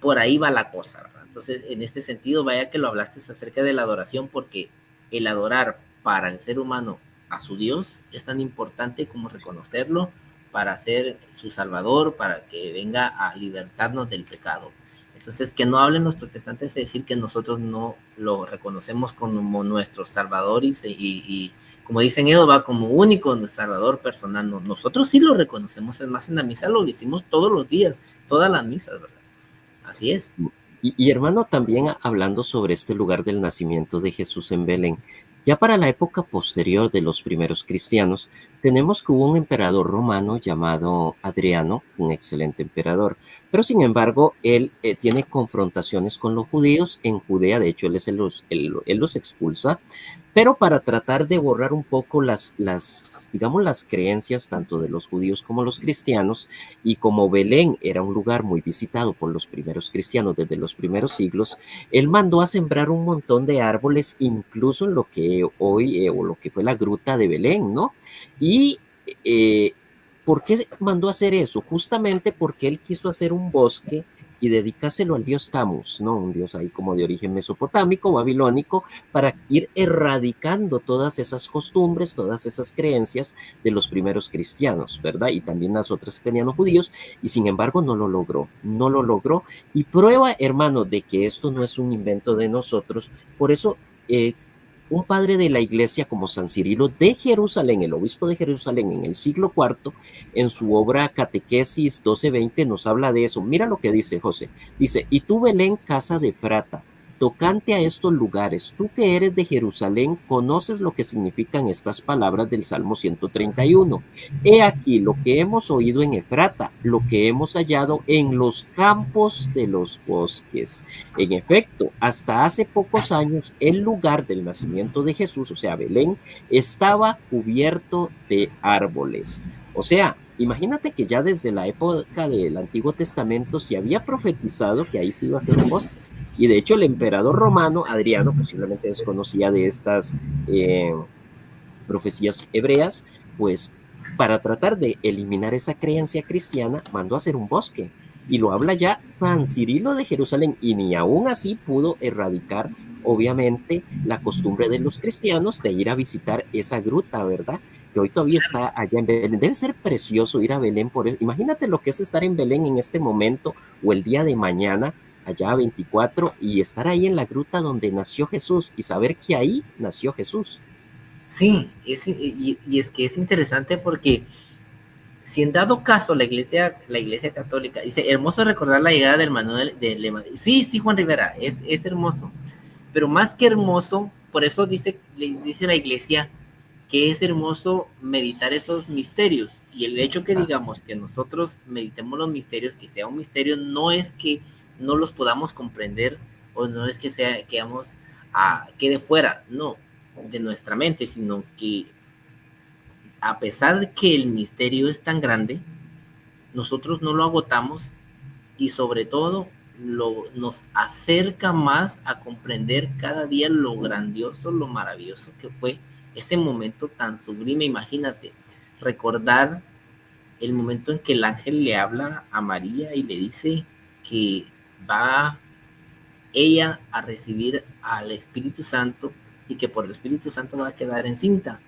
por ahí va la cosa, ¿verdad? Entonces, en este sentido, vaya que lo hablaste acerca de la adoración, porque el adorar para el ser humano a su Dios es tan importante como reconocerlo para ser su salvador, para que venga a libertarnos del pecado. Entonces, que no hablen los protestantes de decir que nosotros no lo reconocemos como nuestro salvador y como dicen ellos, va como único salvador personal. No, nosotros sí lo reconocemos, es más, en la misa lo decimos todos los días, todas las misas, ¿verdad? Así es. Sí. Y hermano, también hablando sobre este lugar del nacimiento de Jesús en Belén, ya para la época posterior de los primeros cristianos, tenemos que hubo un emperador romano llamado Adriano, un excelente emperador, pero sin embargo, él tiene confrontaciones con los judíos en Judea, de hecho, él los expulsa, pero para tratar de borrar un poco digamos, las creencias tanto de los judíos como los cristianos, y como Belén era un lugar muy visitado por los primeros cristianos desde los primeros siglos, él mandó a sembrar un montón de árboles, incluso en lo que hoy, o lo que fue la gruta de Belén, ¿no? Y ¿por qué mandó a hacer eso? Justamente porque él quiso hacer un bosque y dedicárselo al dios Tammuz, ¿no? Un dios ahí como de origen mesopotámico, babilónico, para ir erradicando todas esas costumbres, todas esas creencias de los primeros cristianos, ¿verdad? Y también las otras que tenían los judíos, y sin embargo no lo logró, no lo logró. Y prueba, hermano, de que esto no es un invento de nosotros. Por eso, un padre de la iglesia como San Cirilo de Jerusalén, el obispo de Jerusalén en el siglo IV, en su obra Catequesis 1220 nos habla de eso. Mira lo que dice José. Dice, y tú Belén, casa de Frata, tocante a estos lugares, tú que eres de Jerusalén, conoces lo que significan estas palabras del Salmo 131. He aquí lo que hemos oído en Efrata, lo que hemos hallado en los campos de los bosques. En efecto, hasta hace pocos años, el lugar del nacimiento de Jesús, o sea, Belén, estaba cubierto de árboles. O sea, imagínate que ya desde la época del Antiguo Testamento se había profetizado que ahí se iba a hacer un bosque. Y de hecho el emperador romano, Adriano, posiblemente desconocía de estas profecías hebreas, pues para tratar de eliminar esa creencia cristiana, mandó a hacer un bosque. Y lo habla ya San Cirilo de Jerusalén, y ni aún así pudo erradicar, obviamente, la costumbre de los cristianos de ir a visitar esa gruta, ¿verdad? Que hoy todavía está allá en Belén. Debe ser precioso ir a Belén por eso. Imagínate lo que es estar en Belén en este momento o el día de mañana, allá 24, y estar ahí en la gruta donde nació Jesús y saber que ahí nació Jesús. Sí, y es que es interesante porque si en dado caso la iglesia católica dice, hermoso recordar la llegada del Manuel sí, sí, Juan Rivera, es hermoso, pero más que hermoso, por eso dice la iglesia que es hermoso meditar esos misterios. Y el hecho que digamos que nosotros meditemos los misterios, que sea un misterio, no es que no los podamos comprender o no es que sea quedamos quede fuera, no, de nuestra mente, sino que a pesar de que el misterio es tan grande, nosotros no lo agotamos y sobre todo nos acerca más a comprender cada día lo grandioso, lo maravilloso que fue ese momento tan sublime. Imagínate, recordar el momento en que el ángel le habla a María y le dice que va ella a recibir al Espíritu Santo y que por el Espíritu Santo va a quedar encinta.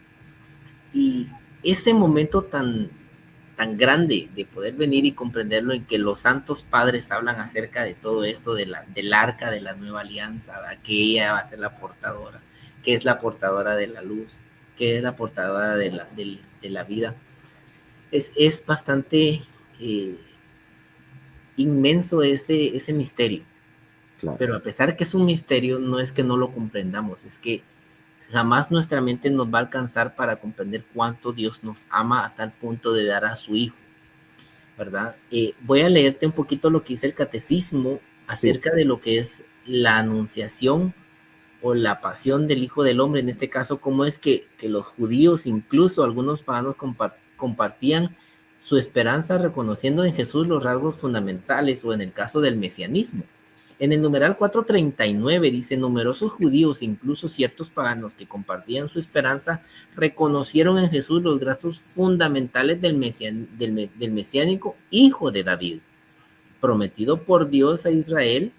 Y ese momento tan grande de poder venir y comprenderlo, en que los santos padres hablan acerca de todo esto, del arca de la nueva alianza, ¿verdad? Que ella va a ser la portadora, que es la portadora de la luz, que es la portadora de la vida. Es bastante eh, inmenso ese misterio. Claro, Pero a pesar que es un misterio, no es que no lo comprendamos, es que jamás nuestra mente nos va a alcanzar para comprender cuánto Dios nos ama a tal punto de dar a su Hijo, ¿verdad? Voy a leerte un poquito lo que dice el catecismo sí, acerca de lo que es la anunciación o la pasión del Hijo del Hombre, en este caso, cómo es que los judíos, incluso algunos paganos, compartían su esperanza reconociendo en Jesús los rasgos fundamentales, o en el caso del mesianismo. En el numeral 439 dice: numerosos judíos, incluso ciertos paganos que compartían su esperanza, reconocieron en Jesús los rasgos fundamentales del mesiánico hijo de David, prometido por Dios a Israel.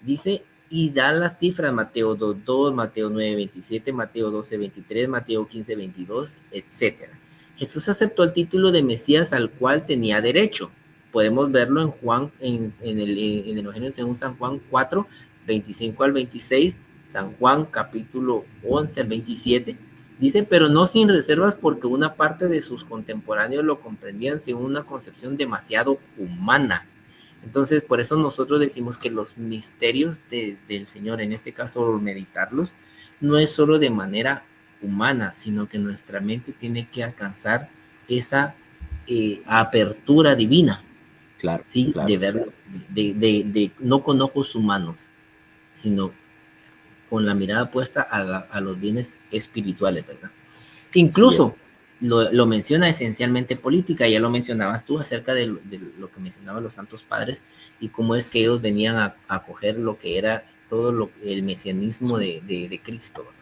Dice, y da las cifras: Mateo 2:2, Mateo 9:27, Mateo 12:23, Mateo 15:22, etcétera. Jesús aceptó el título de Mesías al cual tenía derecho. Podemos verlo en Juan, en el Evangelio según San Juan 4:25 al 26, San Juan capítulo 11 al 27. Dice, pero no sin reservas, porque una parte de sus contemporáneos lo comprendían según una concepción demasiado humana. Entonces, por eso nosotros decimos que los misterios del Señor, en este caso meditarlos, no es solo de manera humana, sino que nuestra mente tiene que alcanzar esa apertura divina, claro, ¿sí? De claro. verlos, no con ojos humanos, sino con la mirada puesta a los bienes espirituales, ¿verdad? Así es. Incluso lo menciona esencialmente política, ya lo mencionabas tú acerca de lo que mencionaban los santos padres y cómo es que ellos venían a coger lo que era todo el mesianismo de Cristo, ¿verdad?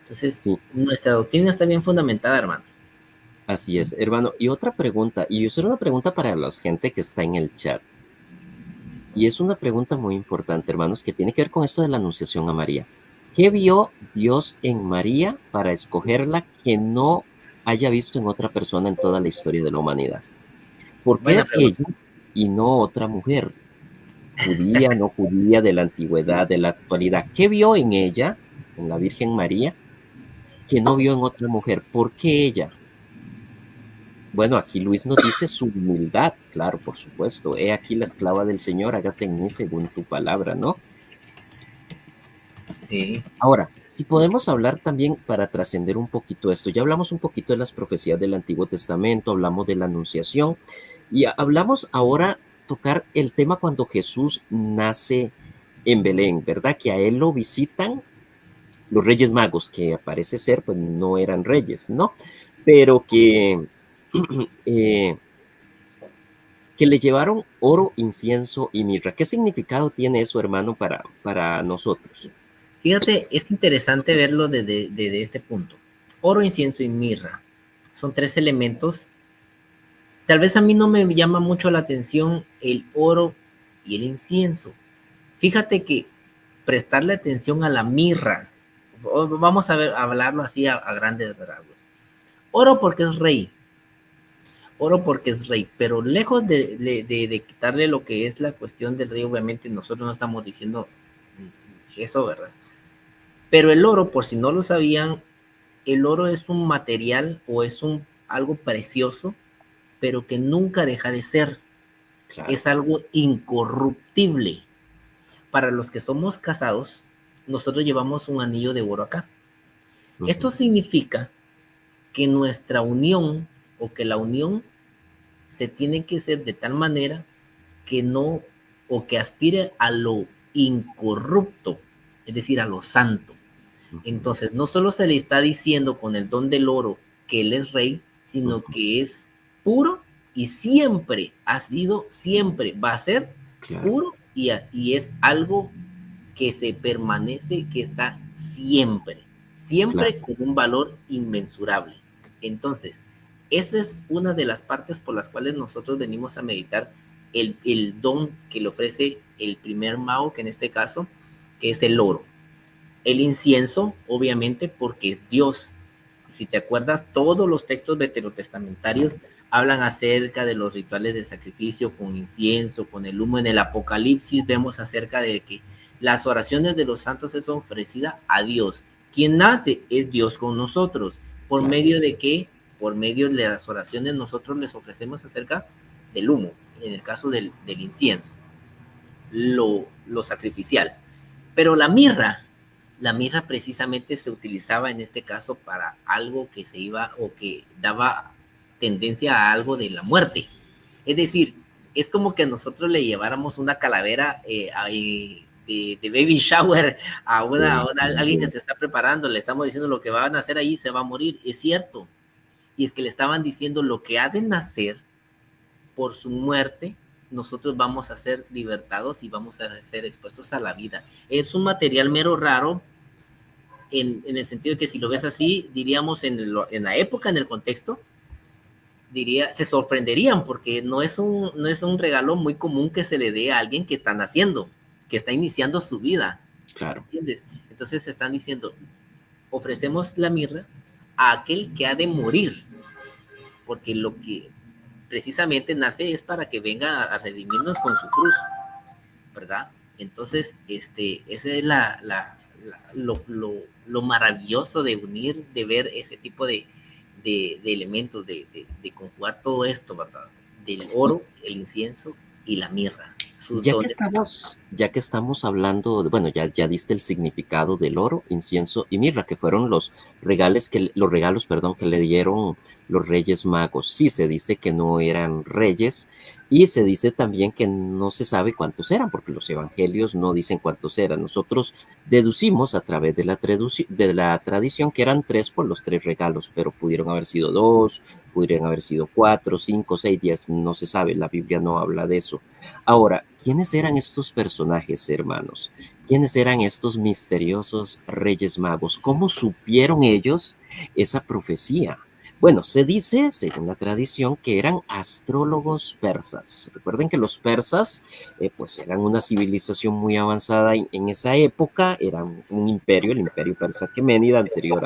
Entonces, Sí, nuestra doctrina está bien fundamentada, hermano. así es, hermano. Y otra pregunta, y es una pregunta para la gente que está en el chat. Y es una pregunta muy importante, hermanos, que tiene que ver con esto de la anunciación a María. ¿Qué vio Dios en María para escogerla que no haya visto en otra persona en toda la historia de la humanidad? ¿Por Buena qué pregunta. ella y no otra mujer? Judía, no judía, de la antigüedad, de la actualidad. ¿Qué vio en ella, en la Virgen María, que no vio en otra mujer? ¿Por qué ella? Bueno, aquí Luis nos dice su humildad, claro, por supuesto. He aquí la esclava del Señor, hágase en mí según tu palabra, ¿no? Sí. Ahora, si podemos hablar también para trascender un poquito esto, ya hablamos un poquito de las profecías del Antiguo Testamento, hablamos de la Anunciación y hablamos ahora tocar el tema cuando Jesús nace en Belén, ¿verdad? Que a él lo visitan los Reyes Magos, que parece ser, pues no eran reyes, ¿no? Pero eh, que le llevaron oro, incienso y mirra. ¿Qué significado tiene eso, hermano, para nosotros? Fíjate, es interesante verlo desde este punto. Oro, incienso y mirra son tres elementos. Tal vez a mí no me llama mucho la atención el oro y el incienso. Fíjate que prestarle atención a la mirra, vamos a ver, a hablarlo así a grandes rasgos. Oro porque es rey, oro porque es rey, pero lejos de quitarle lo que es la cuestión del rey, obviamente nosotros no estamos diciendo eso, ¿verdad? Pero el oro, por si no lo sabían, el oro es un material o es algo precioso, pero que nunca deja de ser. Claro. Es algo incorruptible. Para los que somos casados, nosotros llevamos un anillo de oro acá. Esto Ujú. significa que nuestra unión, o que la unión se tiene que ser de tal manera que no, o que aspire a lo incorrupto, es decir, a lo santo. Ujú, Entonces, no solo se le está diciendo con el don del oro que él es rey, sino ujú, que es puro y siempre ha sido, siempre va a ser claro, puro, y es algo que se permanece, que está siempre, claro, siempre con un valor inmensurable. Entonces, esa es una de las partes por las cuales nosotros venimos a meditar el don que le ofrece el primer mago, que en este caso, que es el oro. El incienso, obviamente, porque es Dios. Si te acuerdas, todos los textos veterotestamentarios hablan acerca de los rituales de sacrificio con incienso, con el humo. En el Apocalipsis vemos acerca de que las oraciones de los santos es ofrecida a Dios. Quien nace es Dios con nosotros. ¿Por Claro. medio de qué? Por medio de las oraciones nosotros les ofrecemos acerca del humo, en el caso del incienso, lo sacrificial. Pero la mirra precisamente se utilizaba en este caso para algo que se iba o que daba tendencia a algo de la muerte. Es decir, es como que nosotros le lleváramos una calavera de baby shower Sí, a alguien que se está preparando, le estamos diciendo lo que van a hacer ahí, se va a morir, es cierto. Y es que le estaban diciendo lo que ha de nacer por su muerte, nosotros vamos a ser libertados y vamos a ser expuestos a la vida. Es un material mero raro en el sentido de que si lo ves así, diríamos en la época, en el contexto, se sorprenderían porque no es un regalo muy común que se le dé a alguien que está naciendo, que está iniciando su vida, claro. ¿entiendes? Entonces están diciendo, ofrecemos la mirra a aquel que ha de morir, porque lo que precisamente nace es para que venga a redimirnos con su cruz, ¿verdad? Entonces, ese es lo maravilloso de unir, de ver ese tipo de elementos, de conjugar todo esto, ¿verdad? Del oro, el incienso y la mirra, sus dones. Ya que estamos hablando, bueno, ya diste el significado del oro, incienso y mirra, que fueron los regalos, perdón, que le dieron los Reyes Magos. Sí, se dice que no eran reyes y se dice también que no se sabe cuántos eran, porque los evangelios no dicen cuántos eran. Nosotros deducimos a través de de la tradición que eran tres por los tres regalos, pero pudieron haber sido dos, pudieron haber sido cuatro, cinco, seis, 10, no se sabe, la Biblia no habla de eso. Ahora, ¿quiénes eran estos personajes, hermanos? ¿Quiénes eran estos misteriosos reyes magos? ¿Cómo supieron ellos esa profecía? Bueno, se dice, según la tradición, que eran astrólogos persas. Recuerden que los persas, pues eran una civilización muy avanzada en esa época, eran un imperio, el imperio persa aqueménida, anterior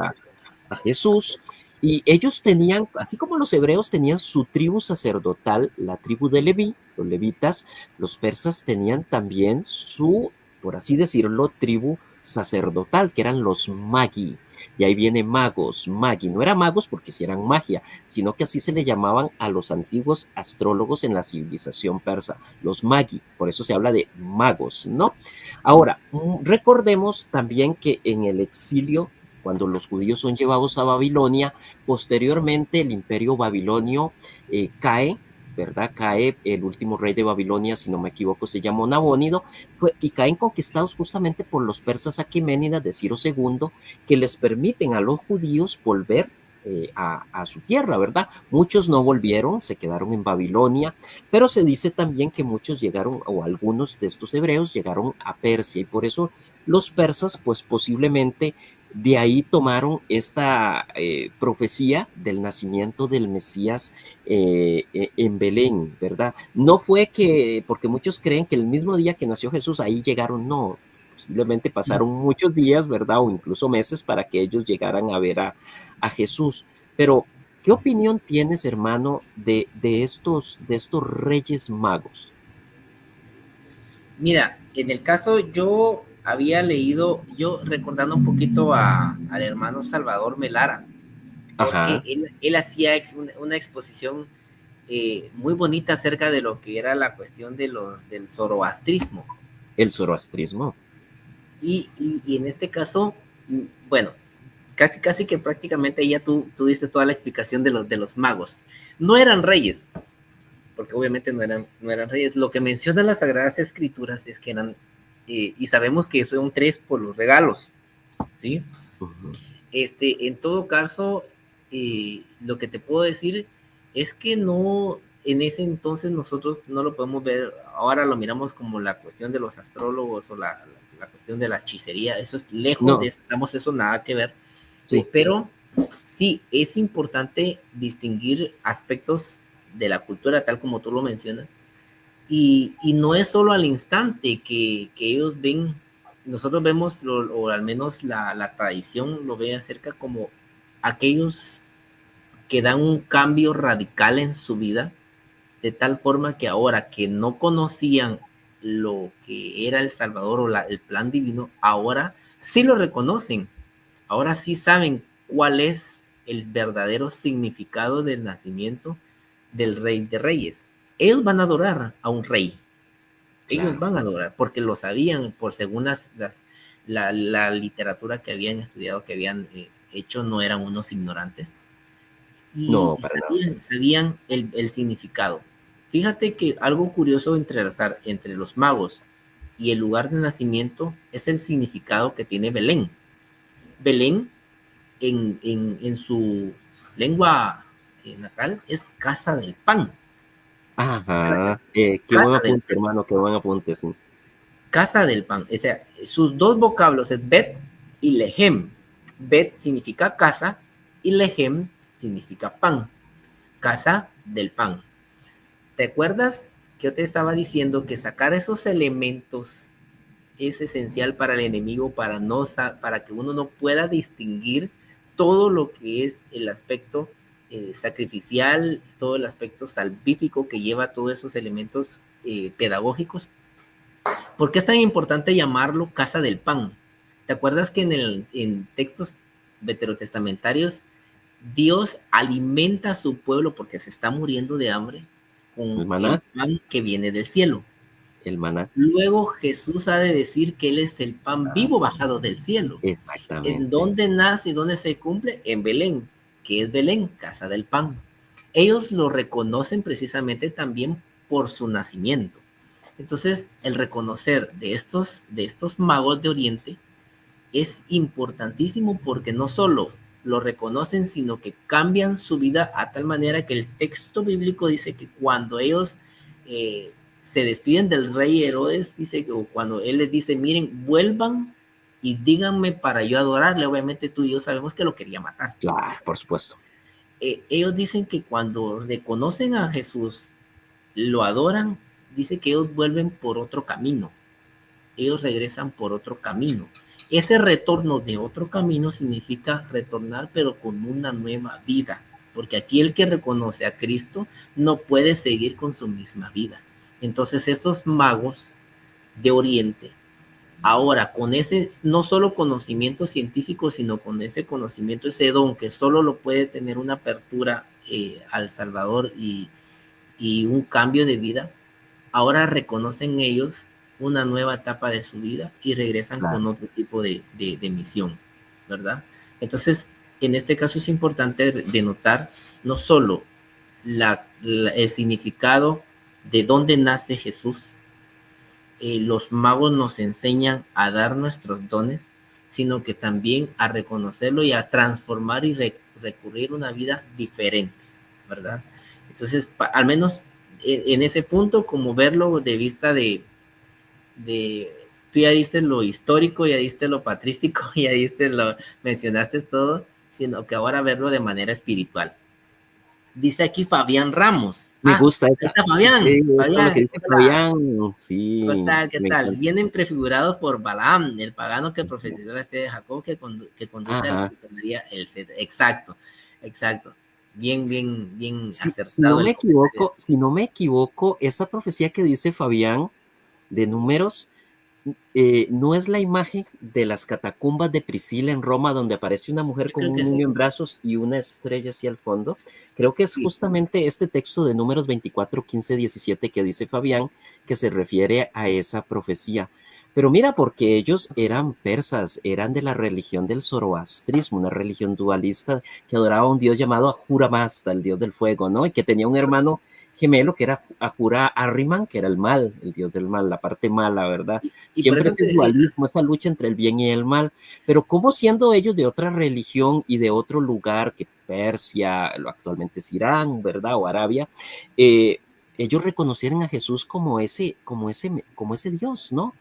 a Jesús, y ellos tenían, así como los hebreos tenían su tribu sacerdotal, la tribu de Leví, los levitas, los persas tenían también su, por así decirlo, tribu sacerdotal, que eran los magi. Y ahí viene magos, magi. No eran magos porque si eran magia, sino que así se le llamaban a los antiguos astrólogos en la civilización persa, los magi. Por eso se habla de magos, ¿no? Ahora, recordemos también que en el exilio, cuando los judíos son llevados a Babilonia, posteriormente el imperio babilonio cae, ¿verdad? Cae el último rey de Babilonia, si no me equivoco, se llamó Nabónido, y caen conquistados justamente por los persas aqueménidas de Ciro II, que les permiten a los judíos volver a su tierra, ¿verdad? Muchos no volvieron, se quedaron en Babilonia, pero se dice también que muchos llegaron, o algunos de estos hebreos llegaron a Persia, y por eso los persas, pues posiblemente de ahí tomaron esta profecía del nacimiento del Mesías en Belén, ¿verdad? No fue que, porque muchos creen que el mismo día que nació Jesús, ahí llegaron, no, posiblemente pasaron muchos días, ¿verdad? O incluso meses para que ellos llegaran a ver a Jesús. Pero, ¿qué opinión tienes, hermano, de estos reyes magos? Mira, en el caso yo había leído, yo recordando un poquito al hermano Salvador Melara, porque Ajá, él hacía una exposición muy bonita acerca de lo que era la cuestión del zoroastrismo. el zoroastrismo. Y en este caso, bueno, casi que prácticamente ya tú diste toda la explicación de los magos. No eran reyes, porque obviamente no eran reyes. Lo que mencionan las Sagradas Escrituras es que eran, y sabemos que son tres por los regalos, ¿sí? Uh -huh. En todo caso, lo que te puedo decir es que no, en ese entonces nosotros no lo podemos ver, ahora lo miramos como la cuestión de los astrólogos o la cuestión de la hechicería, eso es lejos de No, estamos eso nada que ver, sí, pero sí, es importante distinguir aspectos de la cultura tal como tú lo mencionas, y no es solo al instante que ellos ven nosotros vemos, o al menos la tradición lo ve acerca como aquellos que dan un cambio radical en su vida, de tal forma que ahora que no conocían lo que era el Salvador o el plan divino, ahora sí lo reconocen, ahora sí saben cuál es el verdadero significado del nacimiento del Rey de Reyes. Ellos van a adorar a un rey, ellos Claro. van a adorar, porque lo sabían, por según la literatura que habían estudiado, que habían hecho, no eran unos ignorantes, No, y para nada. sabían el significado. Fíjate que algo curioso entrelazar entre los magos y el lugar de nacimiento es el significado que tiene Belén. Belén en su lengua natal es casa del pan. Casa, Ajá. Qué buen casa del apunte, pan. hermano, qué buen apunte, sí. Casa del pan. O sea, sus dos vocablos es Bet y Lehem. Bet significa casa y Lehem significa pan. Casa del pan. ¿Te acuerdas que yo te estaba diciendo que sacar esos elementos es esencial para el enemigo, para que uno no pueda distinguir todo lo que es el aspecto sacrificial, todo el aspecto salvífico que lleva todos esos elementos pedagógicos? ¿Por qué es tan importante llamarlo casa del pan? ¿Te acuerdas que en textos veterotestamentarios Dios alimenta a su pueblo porque se está muriendo de hambre El con el maná, pan que viene del cielo? el maná. Luego Jesús ha de decir que Él es el pan vivo bajado del cielo. ¿En Exactamente. dónde nace y dónde se cumple? En Belén, que es Belén, casa del pan. Ellos lo reconocen precisamente también por su nacimiento. Entonces, el reconocer de estos magos de Oriente es importantísimo porque no solo lo reconocen, sino que cambian su vida a tal manera que el texto bíblico dice que cuando ellos se despiden del rey Herodes, dice que cuando él les dice, miren, vuelvan y díganme para yo adorarle, obviamente tú y yo sabemos que lo quería matar. Claro, por supuesto. Ellos dicen que cuando reconocen a Jesús, lo adoran, dice que ellos vuelven por otro camino, ellos regresan por otro camino. Ese retorno de otro camino significa retornar, pero con una nueva vida, porque aquí el que reconoce a Cristo no puede seguir con su misma vida. Entonces estos magos de Oriente, ahora con ese no solo conocimiento científico, sino con ese conocimiento, ese don que solo lo puede tener una apertura al Salvador y un cambio de vida, ahora reconocen ellos una nueva etapa de su vida y regresan Claro. con otro tipo de misión, ¿verdad? Entonces, en este caso es importante denotar no solo el significado de dónde nace Jesús, los magos nos enseñan a dar nuestros dones, sino que también a reconocerlo y a transformar y recurrir a una vida diferente, ¿verdad? Entonces, al menos en ese punto, como verlo de vista tú ya diste lo histórico, ya diste lo patrístico, ya mencionaste todo, sino que ahora verlo de manera espiritual. Dice aquí Fabián Ramos. Me Ah, gusta ahí esa, está sí, Fabián. eso lo que Fabián, dice hola. Fabián, ¿Qué sí, tal? ¿Qué me tal? encanta. Vienen prefigurados por Balaam, el pagano que profetizó la estrella de Jacob que conduce a la Ajá. que tomaría el cetro. Exacto, exacto. Bien Si no acertado me el comentario. equivoco, esa profecía que dice Fabián de Números, no es la imagen de las catacumbas de Priscila en Roma, donde aparece una mujer Yo con creo un que sí. niño en brazos y una estrella hacia el fondo. Creo que es Sí, justamente este texto de Números 24, 15, 17 que dice Fabián, que se refiere a esa profecía. Pero mira, porque ellos eran persas, eran de la religión del zoroastrismo, una religión dualista que adoraba a un dios llamado Ahura Mazda, el dios del fuego, ¿no? Y que tenía un hermano gemelo que era Ahura Ahriman, que era el mal, el dios del mal, la parte mala, ¿verdad? y por Siempre eso ese te decía, dualismo, esa lucha entre el bien y el mal, pero ¿cómo siendo ellos de otra religión y de otro lugar que Persia, lo actualmente es Irán, ¿verdad? O Arabia, eh, ellos reconocieron a Jesús como ese Dios, ¿no?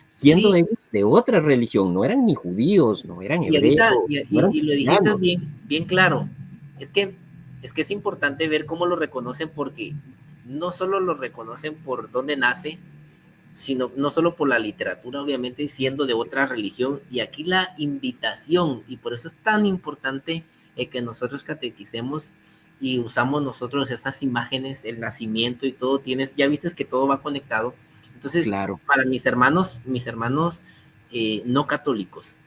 Siendo sí, ellos de otra religión, no eran ni judíos, no eran y ahorita, hebreos, no eran y lo dijiste cristianos. bien claro. Es que, es que es importante ver cómo lo reconocen porque no solo lo reconocen por dónde nace, sino no solo por la literatura, obviamente, siendo de otra religión. Y aquí la invitación, y por eso es tan importante que nosotros catequicemos y usamos nosotros esas imágenes, el nacimiento y todo, tienes, ya viste que todo va conectado. Entonces, Claro, para mis hermanos no católicos,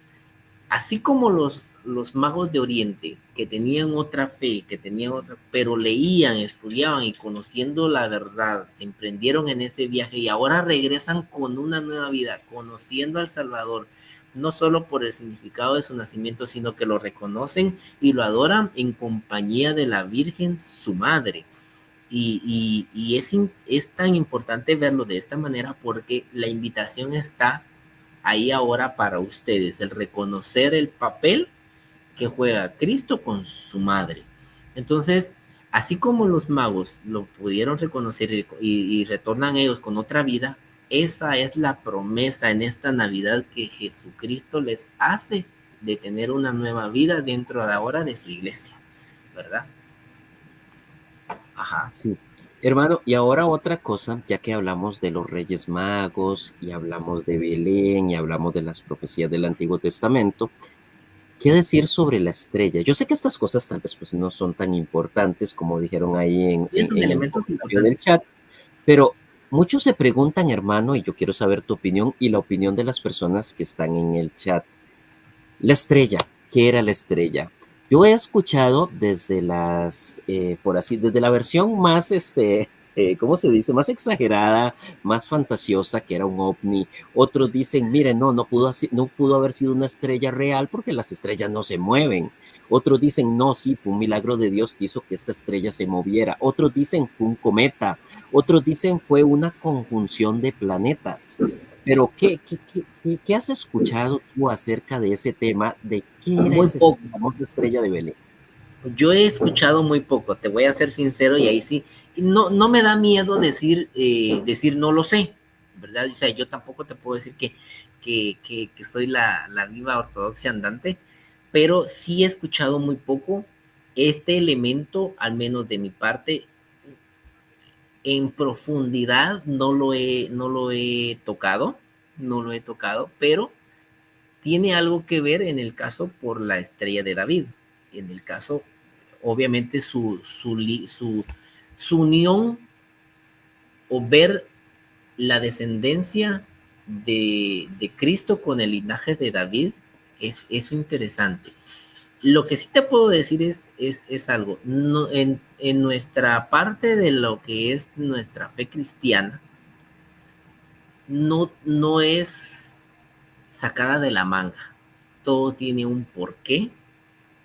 así como los magos de Oriente, que tenían otra fe, que tenían otra, pero leían, estudiaban y conociendo la verdad, se emprendieron en ese viaje y ahora regresan con una nueva vida, conociendo al Salvador, no solo por el significado de su nacimiento, sino que lo reconocen y lo adoran en compañía de la Virgen, su madre. Y es tan importante verlo de esta manera porque la invitación está ahí ahora para ustedes, el reconocer el papel que juega Cristo con su madre. Entonces, así como los magos lo pudieron reconocer y retornan ellos con otra vida, esa es la promesa en esta Navidad que Jesucristo les hace de tener una nueva vida dentro de ahora de su iglesia, ¿verdad? Ajá. sí. Hermano, y ahora otra cosa, ya que hablamos de los Reyes Magos y hablamos de Belén y hablamos de las profecías del Antiguo Testamento, ¿qué decir sobre la estrella? Yo sé que estas cosas tal vez pues, no son tan importantes como dijeron ahí Son en el elementos comentario del importantes. chat, pero muchos se preguntan, hermano, y yo quiero saber tu opinión y la opinión de las personas que están en el chat. La estrella, ¿qué era la estrella? Yo he escuchado desde por así, desde la versión más, ¿cómo se dice? Más exagerada, más fantasiosa, que era un ovni. Otros dicen, miren, no pudo haber sido una estrella real porque las estrellas no se mueven. Otros dicen, no, sí, fue un milagro de Dios que hizo que esta estrella se moviera. Otros dicen, fue un cometa. Otros dicen, fue una conjunción de planetas. Pero, ¿qué has escuchado tú acerca de ese tema de qué era Muy esa poco. famosa estrella de Belén? Yo he escuchado muy poco, te voy a ser sincero, y ahí sí, no me da miedo decir no lo sé, ¿verdad? O sea, yo tampoco te puedo decir que soy la viva ortodoxia andante, pero sí he escuchado muy poco este elemento, al menos de mi parte, en profundidad no lo he tocado, no lo he tocado, pero tiene algo que ver en el caso por la estrella de David, en el caso obviamente su unión o ver la descendencia de Cristo con el linaje de David es interesante. Lo que sí te puedo decir es algo, no, en nuestra parte de lo que es nuestra fe cristiana, no es sacada de la manga, todo tiene un porqué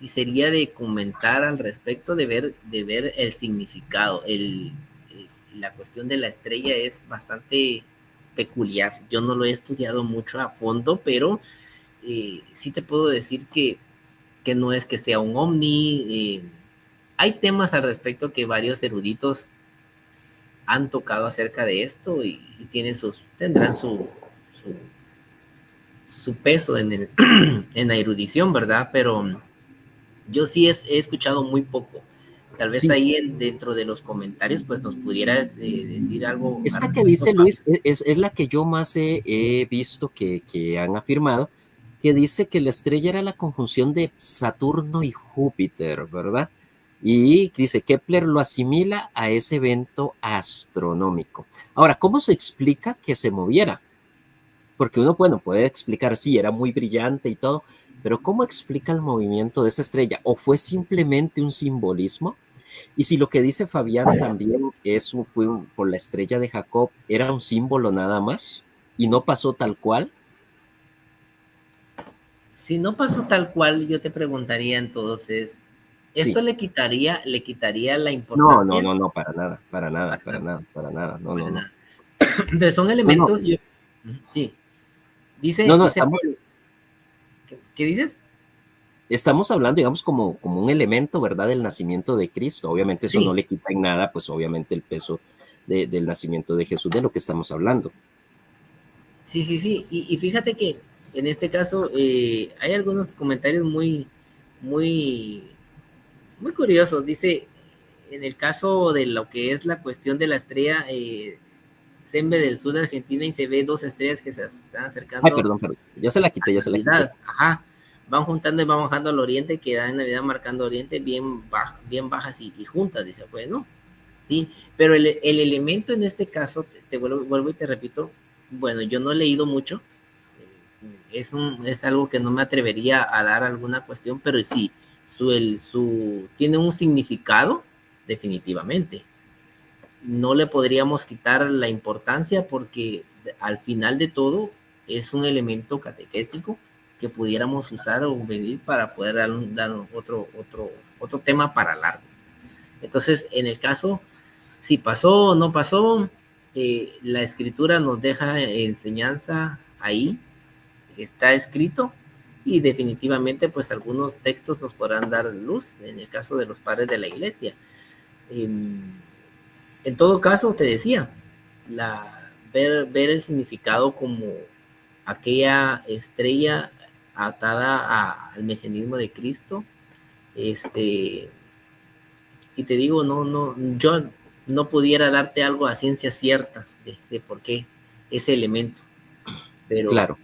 y sería de comentar al respecto, de ver el significado. La cuestión de la estrella es bastante peculiar. Yo no lo he estudiado mucho a fondo, pero sí te puedo decir que no es que sea un ovni. Hay temas al respecto que varios eruditos han tocado acerca de esto y tendrán su peso en la erudición, ¿verdad? Pero yo sí he escuchado muy poco. Tal vez Sí, ahí dentro de los comentarios pues nos pudieras decir algo al esta que respecto. dice Luis es la que yo más he visto que han afirmado, que dice que la estrella era la conjunción de Saturno y Júpiter, ¿verdad? Y dice, Kepler lo asimila a ese evento astronómico. Ahora, ¿cómo se explica que se moviera? Porque uno, bueno, puede explicar, sí, era muy brillante y todo, pero ¿cómo explica el movimiento de esa estrella? ¿O fue simplemente un simbolismo? Y si lo que dice Fabián también por la estrella de Jacob, era un símbolo nada más y no pasó tal cual. Si no pasó tal cual, yo te preguntaría entonces, ¿esto Sí. le quitaría la No, no, importancia? no, no, para nada, para nada, Para para nada, nada, para nada. No, no, para no. nada. Entonces son No, no, elementos, sí, no, no, dice Pablo, ¿qué dices? estamos hablando, digamos, como un elemento, ¿verdad?, del nacimiento de Cristo. Obviamente eso no Sí, le quita en nada, pues obviamente el peso del nacimiento de Jesús, de lo que estamos hablando. sí, sí, sí. Y fíjate que en este caso hay algunos comentarios muy, muy curiosos. Dice, en el caso de lo que es la cuestión de la estrella, Sembe del sur de Argentina y se ve dos estrellas que se están Ay, acercando perdón, ya se la a quité, ya se la quité. Navidad. Ajá. Van juntando y van bajando al oriente, que da en Navidad marcando oriente bien bajas y juntas, dice, bueno, sí, pero el elemento en este caso, vuelvo y te repito, bueno, yo no he leído mucho, es algo que no me atrevería a dar alguna cuestión, pero sí, tiene un significado, definitivamente. No le podríamos quitar la importancia porque al final de todo es un elemento catequético que pudiéramos usar o medir para poder dar otro tema para largo. Entonces, en el caso, si pasó o no pasó, la escritura nos deja enseñanza ahí, está escrito, y definitivamente pues algunos textos nos podrán dar luz en el caso de los padres de la iglesia. En todo caso, te decía, ver el significado como aquella estrella atada al mesianismo de Cristo, este, y te digo, yo no pudiera darte algo a ciencia cierta de por qué ese elemento, pero Claro.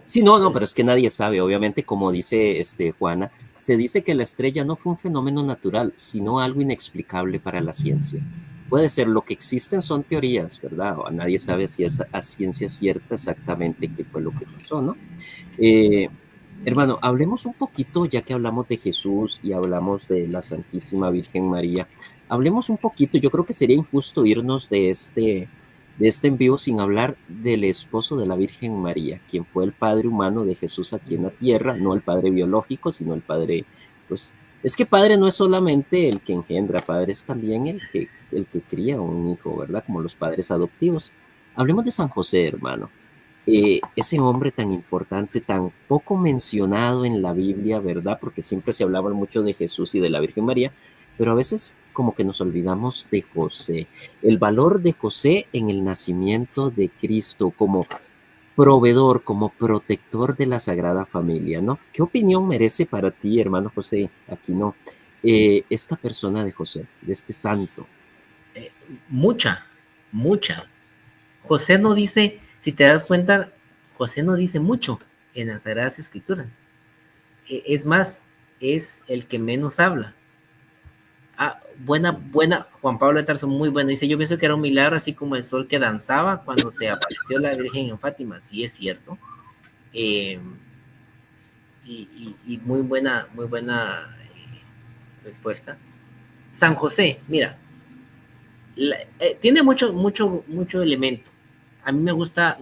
Sí, no, pero es que nadie sabe, obviamente, como dice Juana, se dice que la estrella no fue un fenómeno natural, sino algo inexplicable para la ciencia. Puede ser, lo que existen son teorías, ¿verdad? O nadie sabe si es a ciencia cierta exactamente qué fue lo que pasó, ¿no? Eh, Hermano, hablemos un poquito, ya que hablamos de Jesús y hablamos de la Santísima Virgen María, hablemos un poquito, yo creo que sería injusto irnos de este envío sin hablar del esposo de la Virgen María, quien fue el padre humano de Jesús aquí en la tierra, no el padre biológico, sino el padre, pues, es que padre no es solamente el que engendra, padre es también el que cría un hijo, ¿verdad? Como los padres adoptivos. Hablemos de San José, hermano, ese hombre tan importante, tan poco mencionado en la Biblia, ¿verdad? Porque siempre se hablaba mucho de Jesús y de la Virgen María, pero a veces como que nos olvidamos de José, el valor de José en el nacimiento de Cristo como proveedor, como protector de la Sagrada Familia, ¿no? ¿Qué opinión merece para ti, hermano José Aquino, esta persona de José, de este santo? mucha, mucha. José no dice, si te das cuenta, José no dice mucho en las Sagradas Escrituras. Es más, es el que menos habla. Buena, Juan Pablo de Tarso, muy buena. Dice, yo pienso que era un milagro, así como el sol que danzaba cuando se apareció la Virgen en Fátima. Sí, es cierto. Eh, y muy buena respuesta. San José, mira, tiene mucho elemento. A mí me gusta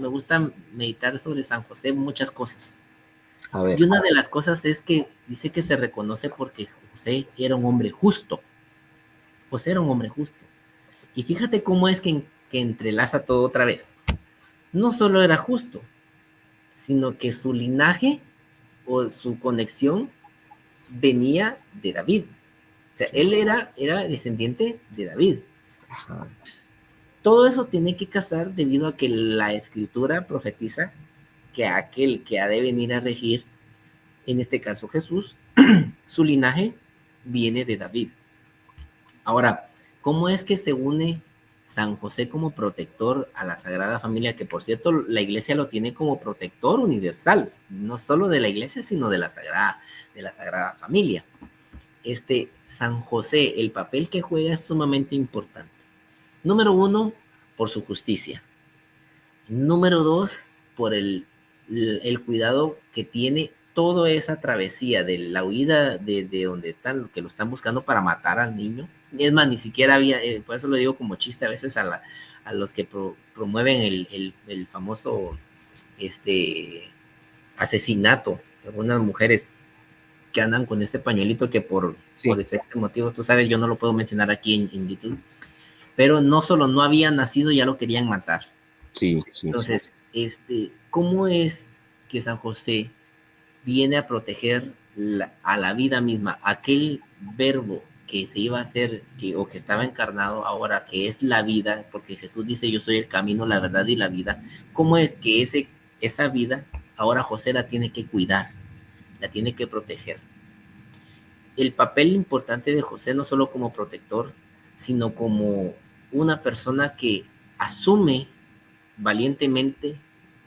meditar sobre San José muchas cosas. A Y ver, una de las cosas es que dice que se reconoce porque José era un hombre justo. José era un hombre justo. Y fíjate cómo es que entrelaza todo otra vez. No solo era justo, sino que su linaje o su conexión venía de David. O sea, él era descendiente de David. ajá, Todo eso tiene que casar debido a que la escritura profetiza que aquel que ha de venir a regir, en este caso Jesús, su linaje viene de David. Ahora, ¿cómo es que se une San José como protector a la Sagrada Familia? Que por cierto, la iglesia lo tiene como protector universal, no solo de la iglesia, sino de la Sagrada Familia. San José, el papel que juega es sumamente importante. Número uno, por su justicia. Número dos, por el cuidado que tiene toda esa travesía de la huida de donde están, que lo están buscando para matar al niño. Es más, ni siquiera había, por eso lo digo como chiste a veces a los que promueven el famoso asesinato de algunas mujeres que andan con este pañuelito que por sí, diferentes motivos, tú sabes, yo no lo puedo mencionar aquí en YouTube, pero no solo no había nacido, ya lo querían matar. sí, sí, sí. Entonces, ¿cómo es que San José viene a proteger a la vida misma, aquel verbo que se iba a hacer o que estaba encarnado ahora, que es la vida, porque Jesús dice, yo soy el camino, la verdad y la vida? ¿Cómo es que esa vida ahora José la tiene que cuidar, la tiene que proteger? El papel importante de José no solo como protector, sino como una persona que asume valientemente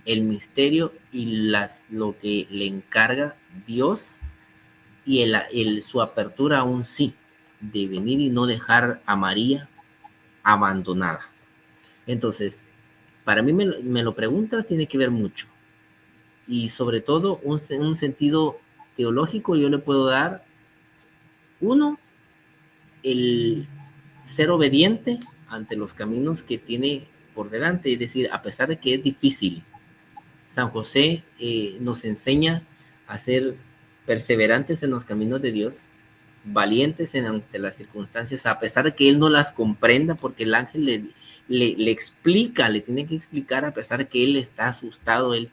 el misterio y lo que le encarga Dios y su apertura a un sí, de venir y no dejar a María abandonada. Entonces, para mí me lo preguntas, tiene que ver mucho. Y sobre todo un sentido teológico yo le puedo dar, uno, el ser obediente ante los caminos que tiene por delante, es decir, a pesar de que es difícil, San José nos enseña a ser perseverantes en los caminos de Dios, valientes ante las circunstancias, a pesar de que él no las comprenda, porque el ángel le explica, le tiene que explicar, a pesar de que él está asustado, él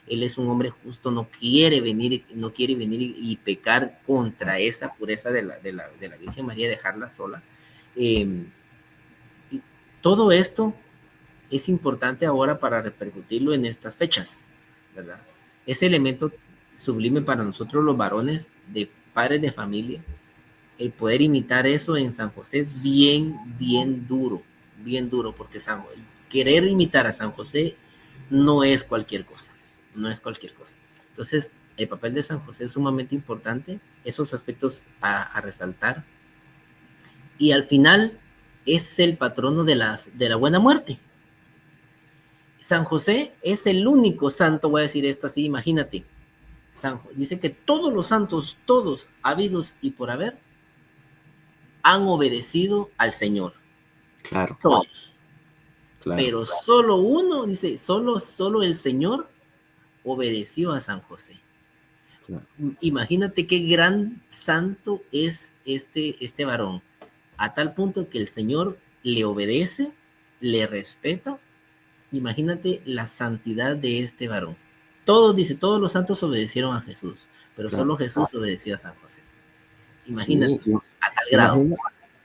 es un hombre justo, no quiere venir y pecar contra esa pureza de la Virgen María, dejarla sola. Todo esto es importante ahora para repercutirlo en estas fechas, ¿verdad? Ese elemento sublime para nosotros los varones, de padres de familia, el poder imitar eso en San José es bien duro, porque querer imitar a San José no es cualquier cosa, no es cualquier cosa. Entonces, el papel de San José es sumamente importante, esos aspectos a resaltar. Y al final es el patrono de la buena muerte. San José es el único santo, voy a decir esto así, imagínate. Dice que todos los santos, todos habidos y por haber, han obedecido al Señor. Claro. Todos. Claro. Pero solo uno, dice, solo el Señor obedeció a San José. Claro. Imagínate qué gran santo es este varón, a tal punto que el Señor le obedece, le respeta. Imagínate la santidad de este varón. Todos los santos obedecieron a Jesús, pero claro, solo Jesús obedeció a San José. Imagínate, sí, a tal grado.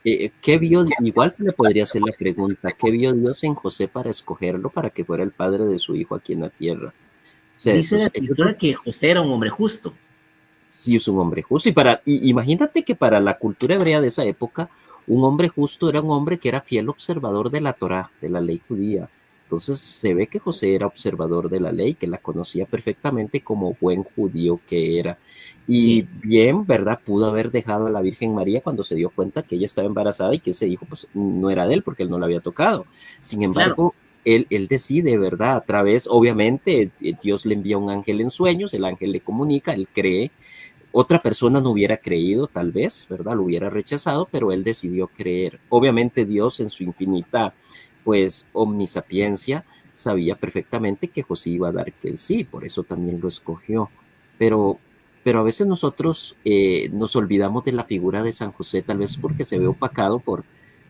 ¿Qué vio? Igual se le podría hacer la pregunta, ¿qué vio Dios en José para escogerlo para que fuera el padre de su hijo aquí en la tierra? O sea, dice la escritura que José era un hombre justo. Sí, es un hombre justo. Imagínate que para la cultura hebrea de esa época, un hombre justo era un hombre que era fiel observador de la Torá, de la ley judía. Entonces se ve que José era observador de la ley, que la conocía perfectamente como buen judío que era. Y sí, bien, ¿verdad? Pudo haber dejado a la Virgen María cuando se dio cuenta que ella estaba embarazada y que ese hijo pues no era de él porque él no la había tocado. Sin embargo, claro, él decide, ¿verdad? A través, obviamente, Dios le envía un ángel en sueños, el ángel le comunica, él cree. Otra persona no hubiera creído, tal vez, ¿verdad? Lo hubiera rechazado, pero él decidió creer. Obviamente Dios en su infinita pues omnisapiencia sabía perfectamente que José iba a dar que el sí, por eso también lo escogió. Pero a veces nosotros nos olvidamos de la figura de San José, tal vez porque se ve opacado por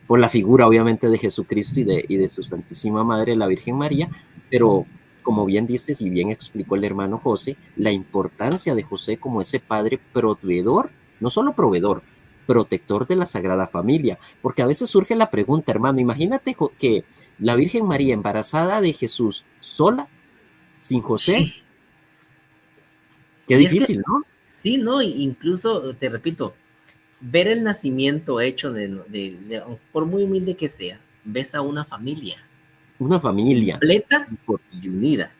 la figura obviamente de Jesucristo y de su Santísima Madre, la Virgen María, pero como bien dices y bien explicó el hermano José, la importancia de José como ese padre proveedor, no solo proveedor, protector de la Sagrada Familia, porque a veces surge la pregunta, hermano, imagínate que la Virgen María embarazada de Jesús sola, sin José, sí. Qué difícil, es que, ¿no? Sí, no, incluso, te repito, ver el nacimiento hecho por muy humilde que sea, ves a una familia. Una familia. Completa y unida.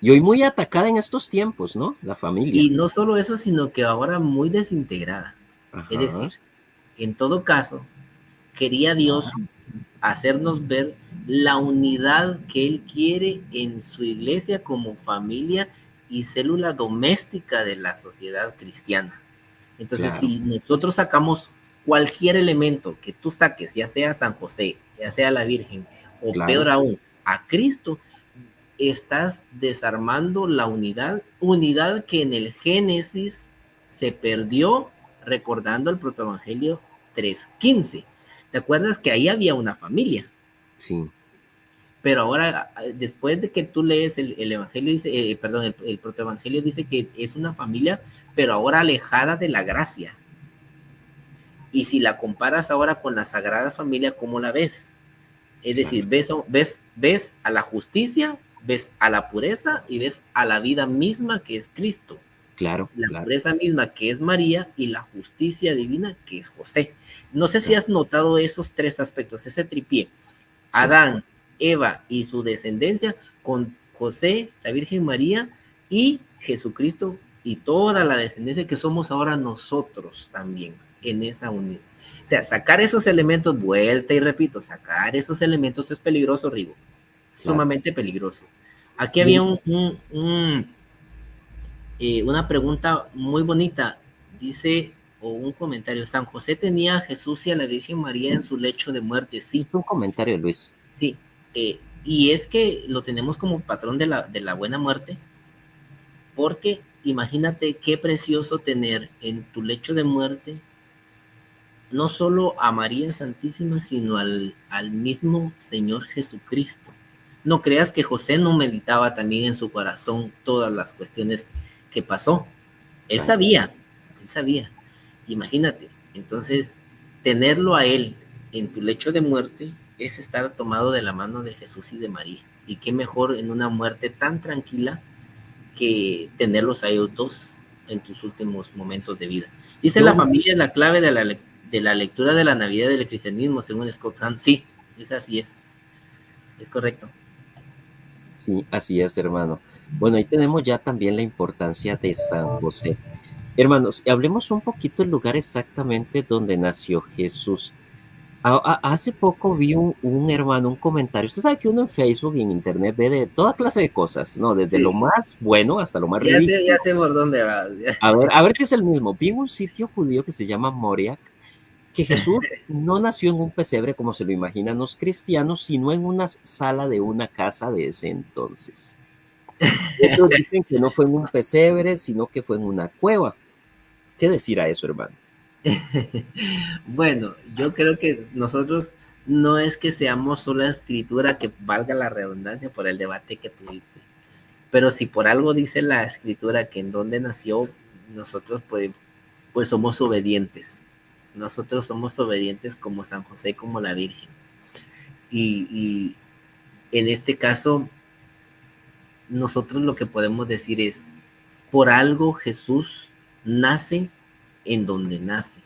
Y hoy muy atacada en estos tiempos, ¿no? La familia. Y no solo eso, sino que ahora muy desintegrada. Ajá. Es decir, en todo caso, quería Dios hacernos ver la unidad que Él quiere en su iglesia como familia y célula doméstica de la sociedad cristiana. Entonces, claro, si nosotros sacamos cualquier elemento que tú saques, ya sea San José, ya sea la Virgen, o claro, peor aún, a Cristo, estás desarmando la unidad que en el Génesis se perdió recordando el protoevangelio 3:15. ¿Te acuerdas que ahí había una familia? Sí. Pero ahora, después de que tú lees el evangelio, dice, el protoevangelio dice que es una familia, pero ahora alejada de la gracia. Y si la comparas ahora con la Sagrada Familia, ¿cómo la ves? Es decir, ves a la justicia, ves a la pureza y ves a la vida misma que es Cristo. Claro. La pureza misma que es María y la justicia divina que es José. No sé si has notado esos tres aspectos, ese tripié. Sí. Adán, Eva y su descendencia con José, la Virgen María y Jesucristo y toda la descendencia que somos ahora nosotros también en esa unión. O sea, sacar esos elementos, vuelta y repito, sacar esos elementos es peligroso, Rigo, claro. sumamente peligroso. Aquí había una pregunta muy bonita, dice, o un comentario, San José tenía a Jesús y a la Virgen María en su lecho de muerte, sí, Un comentario, Luis. sí, y es que lo tenemos como patrón de la buena muerte, porque imagínate qué precioso tener en tu lecho de muerte no solo a María Santísima, sino al mismo Señor Jesucristo. No creas que José no meditaba también en su corazón todas las cuestiones que pasó. Él Claro. sabía, él sabía. Imagínate, entonces, tenerlo a él en tu lecho de muerte es estar tomado de la mano de Jesús y de María. Y qué mejor en una muerte tan tranquila que tenerlos a ellos dos en tus últimos momentos de vida. Dice la Yo, familia es la clave de la lectura de la Navidad del cristianismo, según Scott Hahn. Sí, es así es correcto. sí, así es, hermano. Bueno, ahí tenemos ya también la importancia de San José. Hermanos, hablemos un poquito del lugar exactamente donde nació Jesús. Hace poco vi un hermano, un comentario. Usted sabe que uno en Facebook y en Internet ve de toda clase de cosas, ¿no? Desde lo Sí, más bueno hasta lo más ridículo. ya sé por dónde vas. A ver si es el mismo. Vi en un sitio judío que se llama Moriac, que Jesús no nació en un pesebre como se lo imaginan los cristianos, sino en una sala de una casa de ese entonces. Otros dicen que no fue en un pesebre, sino que fue en una cueva. ¿Qué decir a eso, hermano? Bueno, yo creo que nosotros no es que seamos solo la escritura que valga la redundancia por el debate que tuviste, pero si por algo dice la escritura que en donde nació, nosotros pues somos obedientes. Nosotros somos obedientes como San José, como la Virgen. Y en este caso, nosotros lo que podemos decir es, por algo Jesús nace en donde nace.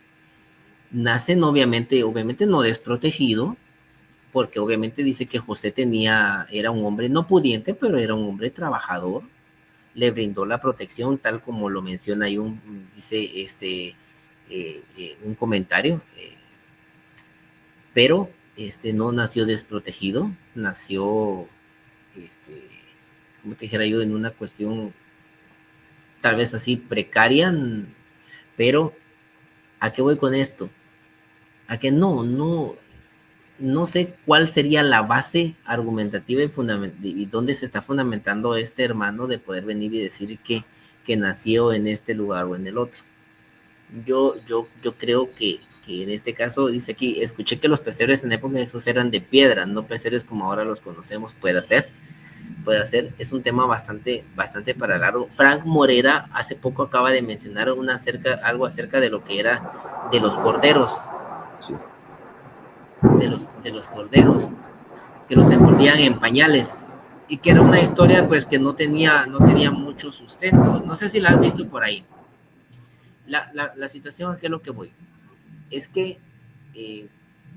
Nacen obviamente no desprotegido, porque obviamente dice que José era un hombre no pudiente, pero era un hombre trabajador, le brindó la protección, tal como lo menciona ahí dice un comentario, pero no nació desprotegido, nació, este, como te dijera yo, en una cuestión tal vez así precaria, pero ¿a qué voy con esto? A que no sé cuál sería la base argumentativa y dónde se está fundamentando este hermano de poder venir y decir que nació en este lugar o en el otro. Yo creo que en este caso, dice aquí, escuché que los pesebres en época de Jesús eran de piedra, no pesebres como ahora los conocemos, puede ser, es un tema bastante para largo. Frank Morera hace poco acaba de mencionar algo acerca de lo que era de los corderos, Sí. de los corderos, que los envolvían en pañales y que era una historia pues que no tenía mucho sustento. No sé si la has visto por ahí. La situación a qué es lo que voy. Es que eh,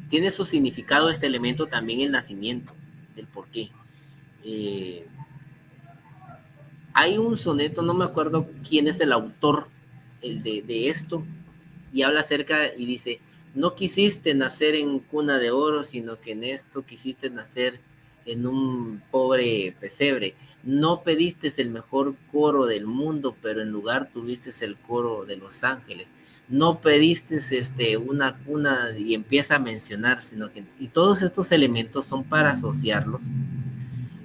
tiene su significado este elemento también el nacimiento, el por qué. Eh, Hay un soneto, no me acuerdo quién es el autor de esto, y habla acerca y dice, no quisiste nacer en cuna de oro, sino que en esto quisiste nacer en un pobre pesebre. No pediste el mejor coro del mundo, pero en lugar tuviste el coro de los ángeles. No pediste una cuna y empieza a mencionar, sino que y todos estos elementos son para asociarlos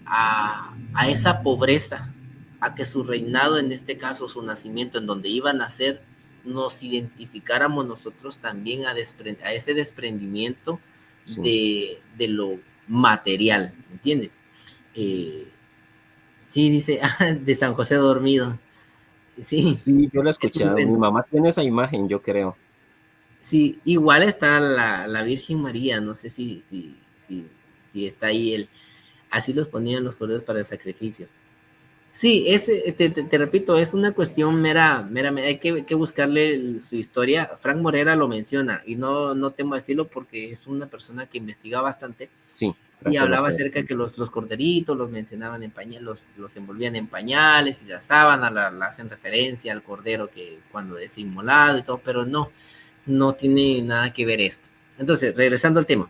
a esa pobreza, a que su reinado, en este caso su nacimiento, en donde iba a nacer, nos identificáramos nosotros también a ese desprendimiento Sí, de lo material, ¿me entiendes? Sí, dice, de San José dormido. Sí, sí, yo lo he escuchado. Mi estupendo. mamá tiene esa imagen, yo creo. Sí, igual está la Virgen María, no sé si está ahí así los ponían los corderos para el sacrificio. Sí, te repito, es una cuestión hay que buscarle su historia. Frank Morera lo menciona y no temo decirlo porque es una persona que investiga bastante Sí, Y trajo las hablaba nuevas. acerca que los corderitos los mencionaban en pañales, los envolvían en pañales y la sábana la hacen referencia al cordero que cuando es inmolado y todo, pero no tiene nada que ver esto. Entonces, regresando al tema,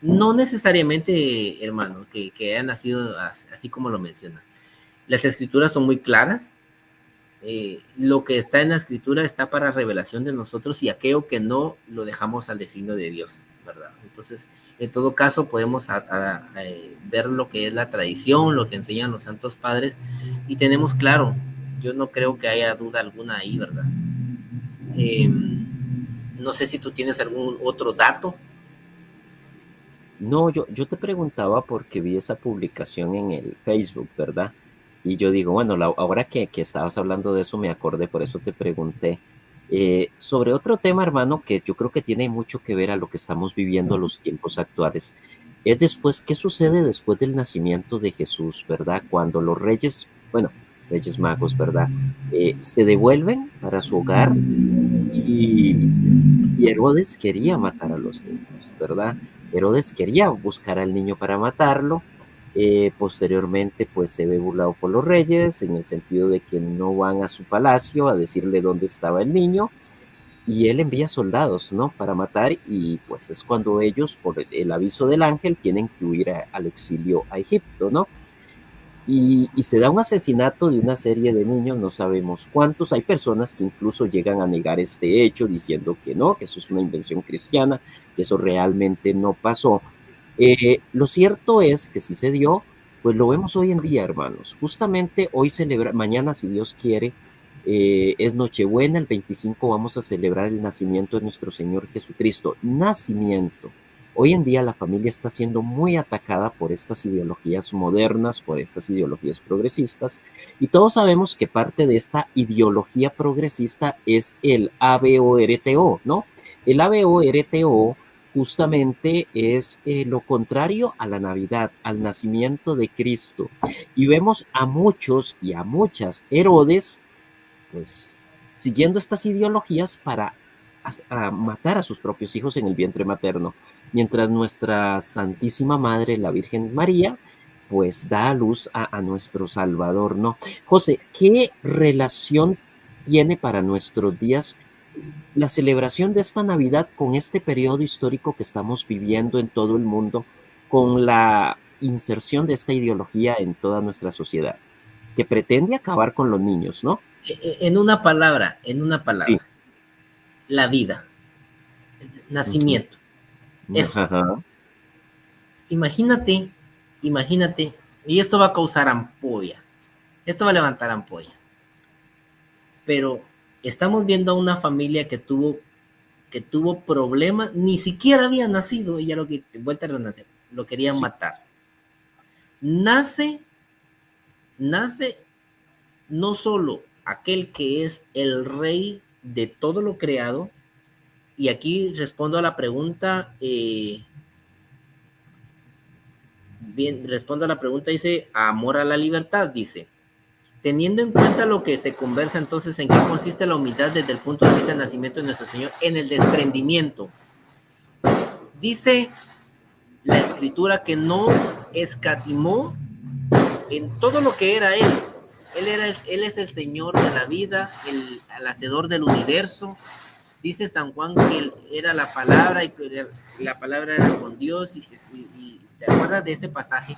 no necesariamente, hermano, que haya nacido así como lo menciona. Las escrituras son muy claras. Lo que está en la escritura está para revelación de nosotros y aquello que no lo dejamos al designio de Dios, ¿verdad? Entonces, en todo caso, podemos ver lo que es la tradición, lo que enseñan los santos padres y tenemos claro, yo no creo que haya duda alguna ahí, ¿verdad? No sé si tú tienes algún otro dato. No, yo te preguntaba porque vi esa publicación en el Facebook, ¿verdad? Y yo digo, bueno, ahora que estabas hablando de eso me acordé, por eso te pregunté. Sobre otro tema, hermano, que yo creo que tiene mucho que ver a lo que estamos viviendo los tiempos actuales. Es después, ¿qué sucede después del nacimiento de Jesús, verdad? Cuando los reyes, bueno, reyes magos, ¿verdad? Se devuelven para su hogar y, y Herodes quería matar a los niños, ¿verdad? Herodes quería buscar al niño para matarlo. Posteriormente, pues se ve burlado por los reyes en el sentido de que no van a su palacio a decirle dónde estaba el niño y él envía soldados, ¿no? Para matar y pues es cuando ellos, por el aviso del ángel, tienen que huir al exilio a Egipto, ¿no? Y se da un asesinato de una serie de niños, no sabemos cuántos. Hay personas que incluso llegan a negar este hecho diciendo que no, que eso es una invención cristiana, que eso realmente no pasó. Lo cierto es que si se dio, pues lo vemos hoy en día, hermanos. Justamente hoy celebra, mañana, si Dios quiere, es Nochebuena, el 25 vamos a celebrar el nacimiento de nuestro Señor Jesucristo. Nacimiento. Hoy en día la familia está siendo muy atacada por estas ideologías modernas, por estas ideologías progresistas, y todos sabemos que parte de esta ideología progresista es el ABORTO, ¿no? El ABORTO justamente es lo contrario a la Navidad, al nacimiento de Cristo. Y vemos a muchos y a muchas Herodes, pues, siguiendo estas ideologías para a matar a sus propios hijos en el vientre materno, mientras nuestra Santísima Madre, la Virgen María, pues da a luz a nuestro Salvador, ¿no? José, ¿qué relación tiene para nuestros días la celebración de esta Navidad con este periodo histórico que estamos viviendo en todo el mundo, con la inserción de esta ideología en toda nuestra sociedad, que pretende acabar con los niños, ¿no? En una Sí. palabra, la vida, Ujú. nacimiento, eso. Ajá. Imagínate, imagínate, y esto va a causar ampolla, esto va a levantar ampolla, pero estamos viendo a una familia que tuvo problemas, ni siquiera había nacido, y ya lo que vuelta a renacer, lo querían Sí, matar. Nace, nace no solo aquel que es el rey de todo lo creado, y aquí respondo a la pregunta, bien, respondo a la pregunta, dice, amor a la libertad, dice, teniendo en cuenta lo que se conversa entonces en qué consiste la humildad desde el punto de vista del nacimiento de nuestro Señor, en el desprendimiento. Dice la escritura que no escatimó en todo lo que era él. Él es el Señor de la vida, el hacedor del universo. Dice San Juan que él era la palabra y que la palabra era con Dios. Y ¿te acuerdas de ese pasaje?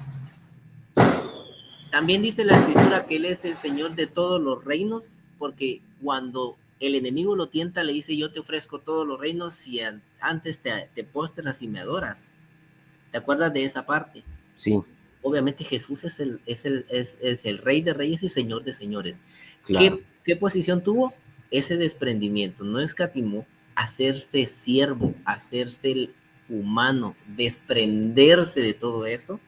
También dice la escritura que él es el Señor de todos los reinos, porque cuando el enemigo lo tienta, le dice, yo te ofrezco todos los reinos si antes te postras y me adoras. ¿Te acuerdas de esa parte? sí, Obviamente Jesús es el rey de reyes y señor de señores. claro. ¿Qué posición tuvo? Ese desprendimiento, no escatimó hacerse siervo, hacerse el humano, desprenderse de todo eso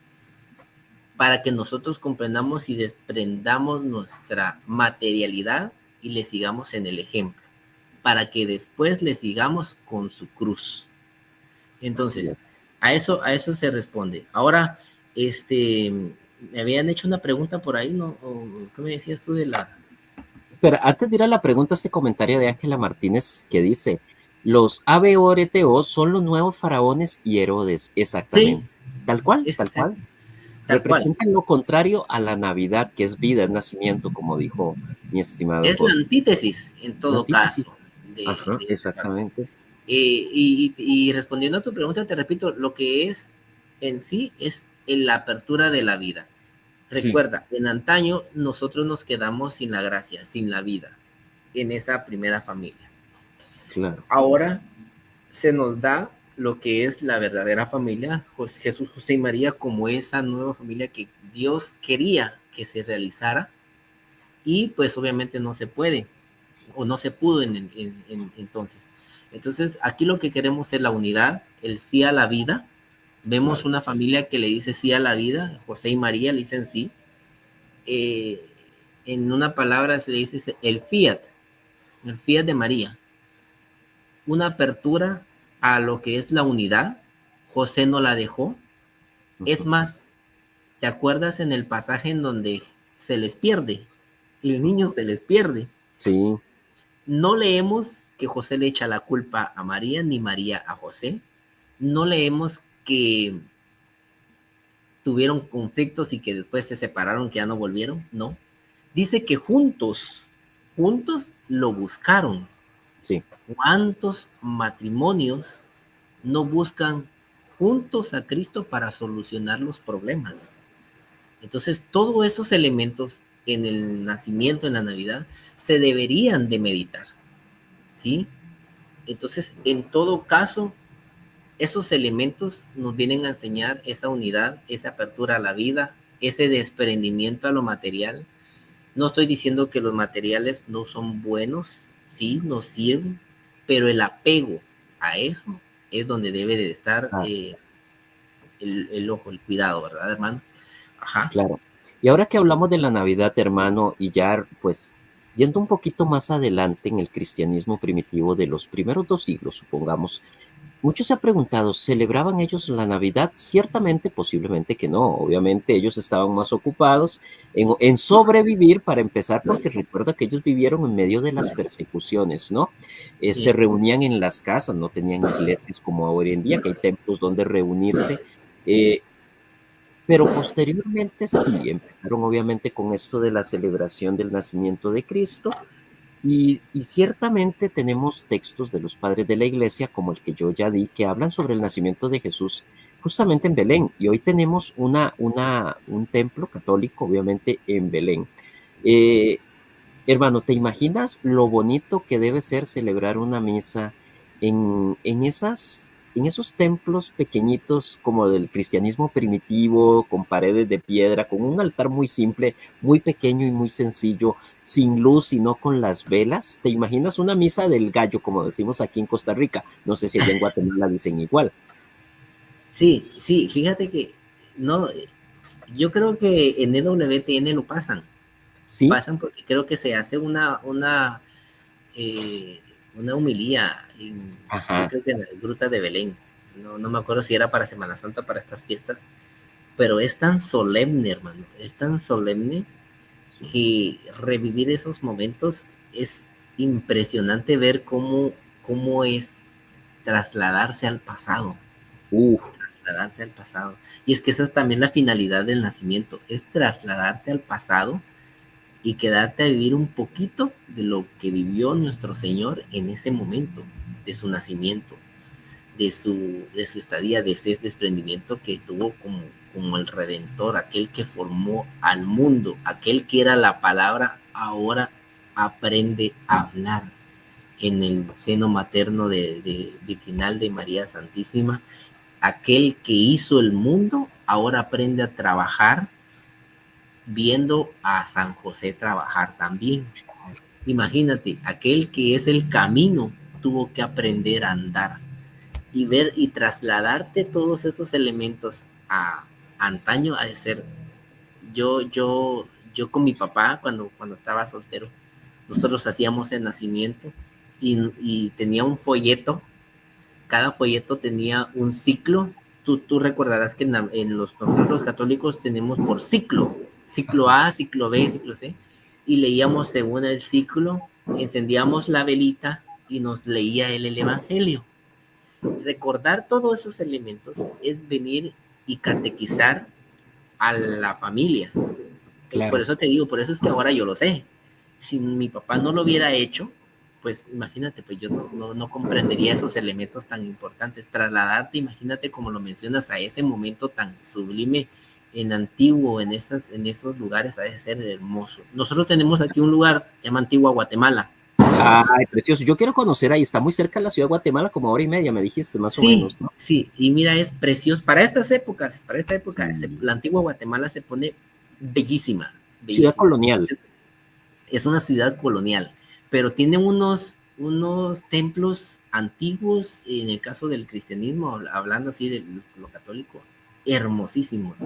para que nosotros comprendamos y desprendamos nuestra materialidad y le sigamos en el ejemplo, para que después le sigamos con su cruz. Así Entonces, es. a eso se responde. Ahora, me habían hecho una pregunta por ahí, ¿no? ¿Qué me decías tú de la...? Espera, antes de ir a la pregunta, este comentario de Ángela Martínez que dice, los ABORTO son los nuevos faraones y Herodes, Sí, exactamente. Es tal cual. tal cual. Representan lo contrario a la Navidad, que es vida, es nacimiento, como dijo mi estimado Es la José. antítesis, en La todo antítesis. caso, Ajá, de esa parte. exactamente. Y respondiendo a tu pregunta, te repito, lo que es en sí es en la apertura de la vida. Sí, Recuerda, en antaño nosotros nos quedamos sin la gracia, sin la vida, en esa primera familia. claro. Ahora se nos da lo que es la verdadera familia, Jesús, José y María, como esa nueva familia que Dios quería que se realizara y pues obviamente no se puede o no se pudo entonces. Entonces, aquí lo que queremos es la unidad, el sí a la vida. Vemos Claro. una familia que le dice sí a la vida, José y María le dicen sí. Eh, en una palabra se le dice el fiat de María, una apertura a lo que es la unidad. José no la dejó. Es Ujú. más, ¿te acuerdas en el pasaje en donde se les pierde? El niño se les pierde. Sí, No leemos que José le echa la culpa a María, ni María a José. No leemos que tuvieron conflictos y que después se separaron, que ya no volvieron. No. Dice que juntos lo buscaron. sí, ¿Cuántos matrimonios no buscan juntos a Cristo para solucionar los problemas? Entonces, todos esos elementos en el nacimiento, en la Navidad, se deberían de meditar, ¿sí? Entonces, en todo caso, esos elementos nos vienen a enseñar esa unidad, esa apertura a la vida, ese desprendimiento a lo material. No estoy diciendo que los materiales no son buenos, sí, nos sirven, pero el apego a eso es donde debe de estar ah, el ojo, el cuidado, ¿verdad, hermano? Ajá. claro. Y ahora que hablamos de la Navidad, hermano, y ya pues yendo un poquito más adelante en el cristianismo primitivo de los primeros 2 siglos, supongamos, muchos se han preguntado, ¿celebraban ellos la Navidad? Ciertamente, posiblemente que no. Obviamente ellos estaban más ocupados en sobrevivir para empezar, porque recuerda que ellos vivieron en medio de las persecuciones, ¿no? Se Sí, reunían en las casas, no tenían iglesias como hoy en día, que hay templos donde reunirse. eh, pero posteriormente sí, empezaron obviamente con esto de la celebración del nacimiento de Cristo y ciertamente tenemos textos de los padres de la iglesia, como el que yo ya di, que hablan sobre el nacimiento de Jesús justamente en Belén. Y hoy tenemos un templo católico, obviamente, en Belén. Eh, Hermano, ¿te imaginas lo bonito que debe ser celebrar una misa en esos templos pequeñitos como del cristianismo primitivo, con paredes de piedra, con un altar muy simple, muy pequeño y muy sencillo, sin luz, sino con las velas? ¿Te imaginas una misa del gallo, como decimos aquí en Costa Rica? No sé si allá en Guatemala dicen igual. sí, sí, fíjate que no, yo creo que en EWTN lo Sí, pasan porque creo que se hace eh, una humilía, yo ajá, creo que en la Gruta de Belén, no me acuerdo si era para Semana Santa, para estas fiestas, pero es tan solemne, hermano, es tan solemne sí. que revivir esos momentos es impresionante ver cómo es trasladarse al pasado, Uf, trasladarse al pasado. Y es que esa es también la finalidad del nacimiento, es trasladarte al pasado y quedarte a vivir un poquito de lo que vivió nuestro Señor en ese momento de su nacimiento, de su estadía, de ese desprendimiento que tuvo como el Redentor, aquel que formó al mundo, aquel que era la palabra, ahora aprende a hablar en el seno materno virginal de María Santísima. Aquel que hizo el mundo, ahora aprende a trabajar viendo a San José trabajar también. Imagínate, aquel que es el camino tuvo que aprender a andar y ver y trasladarte todos estos elementos a antaño a ser yo con mi papá cuando estaba soltero, nosotros hacíamos el nacimiento y tenía un folleto, cada folleto tenía un ciclo. Tú recordarás que en los católicos tenemos por ciclo, ciclo A, ciclo B, ciclo C, y leíamos según el ciclo, encendíamos la velita y nos leía el Evangelio. Recordar todos esos elementos es venir y catequizar a la familia. Por Claro. eso te digo, por eso es que ahora yo lo sé. Si mi papá no lo hubiera hecho, pues imagínate, pues yo no comprendería esos elementos tan importantes. Trasladarte, imagínate como lo mencionas, a ese momento tan sublime en Antiguo, en esos lugares, ha de ser hermoso. Nosotros tenemos aquí un lugar, se llama Antigua Guatemala. Ay, precioso. Yo quiero conocer ahí. Está muy cerca de la ciudad de Guatemala, como hora y media, me dijiste, más o Sí, menos, ¿no? sí, y mira, es precioso. Para estas épocas, Sí. la Antigua Guatemala se pone bellísima, Ciudad bellísima. colonial. Es una ciudad colonial, pero tiene unos templos antiguos, en el caso del cristianismo, hablando así de lo católico, hermosísimos,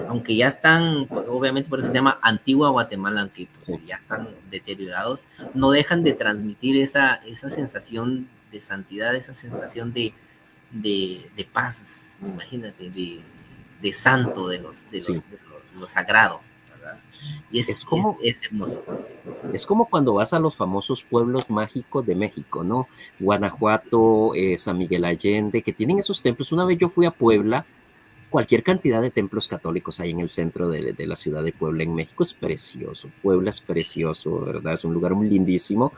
aunque ya están, obviamente por eso se llama Antigua Guatemala, aunque Sí. ya están deteriorados, no dejan de transmitir esa sensación de santidad, esa sensación de paz, imagínate, de santo, Sí. de lo sagrado, ¿verdad? Y Es como, es hermoso. es como cuando vas a los famosos pueblos mágicos de México, ¿no? Guanajuato, San Miguel Allende, que tienen esos templos. Una vez yo fui a Puebla, cualquier cantidad de templos católicos hay en el centro de la ciudad de Puebla, en México. Es precioso. Puebla es precioso, ¿verdad? Es un lugar muy lindísimo.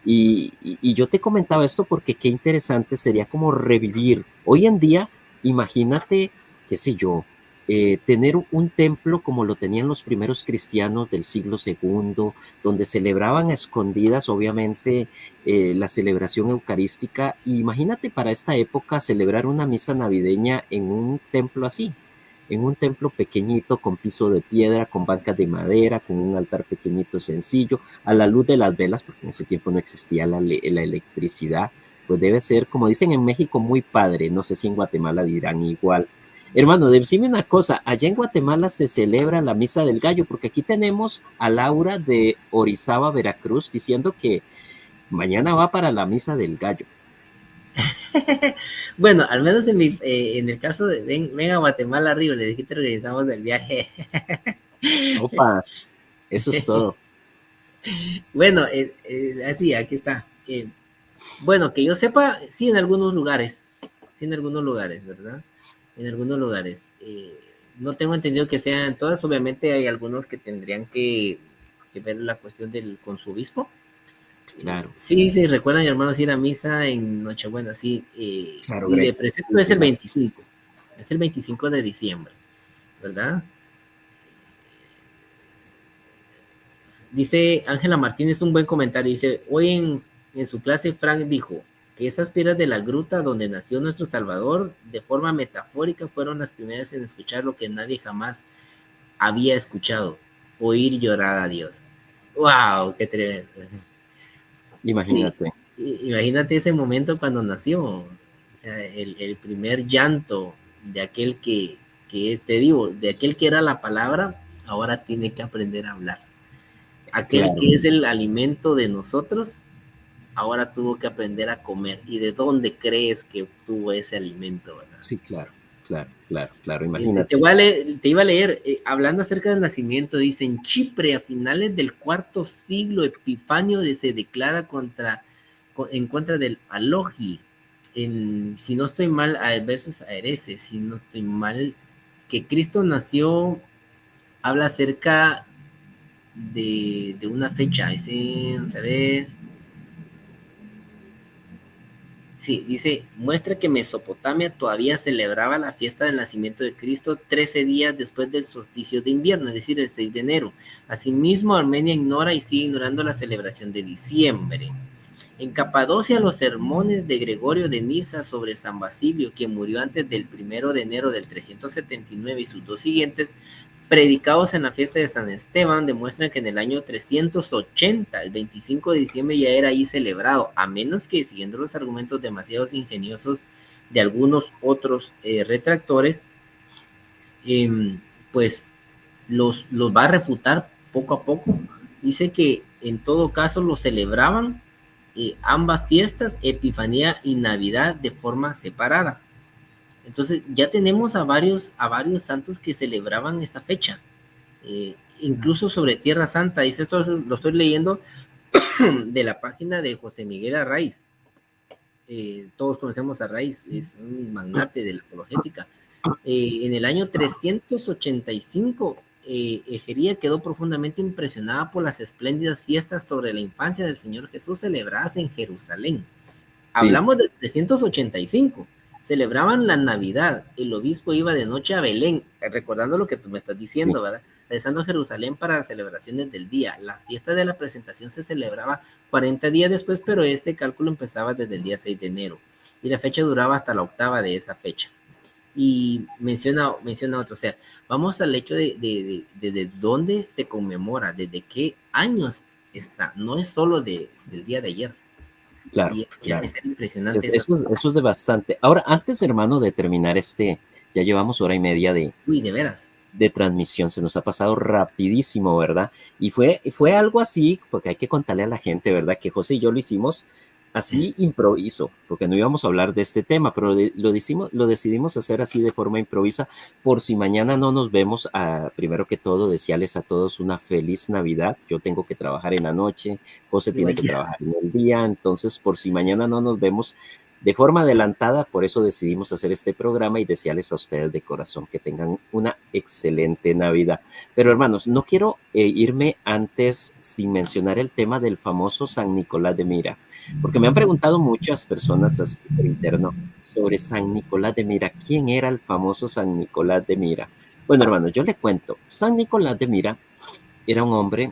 Y yo te comentaba esto porque qué interesante sería como revivir. Hoy en día, imagínate, qué sé yo, tener un templo como lo tenían los primeros cristianos del siglo segundo, donde celebraban a escondidas, obviamente, la celebración eucarística. Y imagínate para esta época celebrar una misa navideña en un templo así, en un templo pequeñito con piso de piedra, con bancas de madera, con un altar pequeñito sencillo, a la luz de las velas, porque en ese tiempo no existía la electricidad. Pues debe ser, como dicen en México, muy padre. No sé si en Guatemala dirán igual. Hermano, decime una cosa, allá en Guatemala se celebra la Misa del Gallo, porque aquí tenemos a Laura de Orizaba, Veracruz, diciendo que mañana va para la Misa del Gallo. Bueno, al menos en el caso de ven a Guatemala arriba, le dije que organizamos el viaje. Opa, eso es todo. Bueno, así, aquí está. Bueno, que yo sepa, sí en algunos lugares, ¿verdad? En algunos lugares. No tengo entendido que sean todas, obviamente hay algunos que tendrían que ver la cuestión con su obispo. Claro, Sí, sí, recuerdan, hermanos, ir a misa en Nochebuena, sí. claro, Y de Greg. precepto es el Última. 25, es el 25 de diciembre, ¿verdad? Dice Ángela Martínez un buen comentario, dice, hoy en su clase Frank dijo que esas piedras de la gruta donde nació nuestro Salvador, de forma metafórica, fueron las primeras en escuchar lo que nadie jamás había escuchado, oír llorar a Dios. ¡Wow! ¡Qué tremendo! Sí, Imagínate. imagínate ese momento cuando nació, o sea, el primer llanto de aquel que, te digo, de aquel que era la palabra, ahora tiene que aprender a hablar. Aquel Claro. que es el alimento de nosotros, ahora tuvo que aprender a comer. ¿Y de dónde crees que obtuvo ese alimento, verdad? Sí, claro, claro, claro, claro. Te, Imagínate. te iba a leer, hablando acerca del nacimiento, dice, en Chipre, a finales del cuarto siglo, Epifanio se declara en contra del Aloji. Si no estoy mal, versus Aerese, si no estoy mal, que Cristo nació, habla acerca de una fecha, ese, vamos a ver, sí, dice, muestra que Mesopotamia todavía celebraba la fiesta del nacimiento de Cristo 13 días después del solsticio de invierno, es decir, el 6 de enero. Asimismo, Armenia ignora y sigue ignorando la celebración de diciembre. En Capadocia, los sermones de Gregorio de Niza sobre San Basilio, que murió antes del 1 de enero del 379 y sus dos siguientes, predicados en la fiesta de San Esteban, demuestran que en el año 380, el 25 de diciembre, ya era ahí celebrado, a menos que, siguiendo los argumentos demasiado ingeniosos de algunos otros retractores, eh, pues los va a refutar poco a poco. Dice que en todo caso lo celebraban ambas fiestas, Epifanía y Navidad, de forma separada. Entonces ya tenemos a varios santos que celebraban esa fecha. Incluso sobre Tierra Santa, dice esto, lo estoy leyendo de la página de José Miguel Arraiz. Todos conocemos a Arraiz, es un magnate de la apologética. En el año 385, Egería quedó profundamente impresionada por las espléndidas fiestas sobre la infancia del Señor Jesús celebradas en Jerusalén. Sí, Hablamos del 385. Celebraban la Navidad. El obispo iba de noche a Belén, recordando lo que tú me estás sí. diciendo, ¿verdad? Regresando a Jerusalén para las celebraciones del día. La fiesta de la presentación se celebraba 40 días después, pero este cálculo empezaba desde el día 6 de enero. Y la fecha duraba hasta la octava de esa fecha. Y menciona otro, o sea, vamos al hecho de dónde se conmemora, desde qué años está. No es solo del día de ayer. Claro, Y ya claro. es impresionante esa. Eso es de bastante. Ahora, antes, hermano, de terminar ya llevamos hora y media Uy, de veras. de transmisión, se nos ha pasado rapidísimo, ¿verdad? Y fue algo así, porque hay que contarle a la gente, ¿verdad? Que José y yo lo hicimos así improviso, porque no íbamos a hablar de este tema, pero lo decidimos hacer así de forma improvisa, por si mañana no nos vemos, primero que todo, desearles a todos una feliz Navidad. Yo tengo que trabajar en la noche, José tiene que trabajar en el día, entonces por si mañana no nos vemos de forma adelantada, por eso decidimos hacer este programa y desearles a ustedes de corazón que tengan una excelente Navidad. Pero hermanos, no quiero irme antes sin mencionar el tema del famoso San Nicolás de Mira, porque me han preguntado muchas personas así por interno sobre San Nicolás de Mira. ¿Quién era el famoso San Nicolás de Mira? Bueno, hermanos, yo le cuento. San Nicolás de Mira era un hombre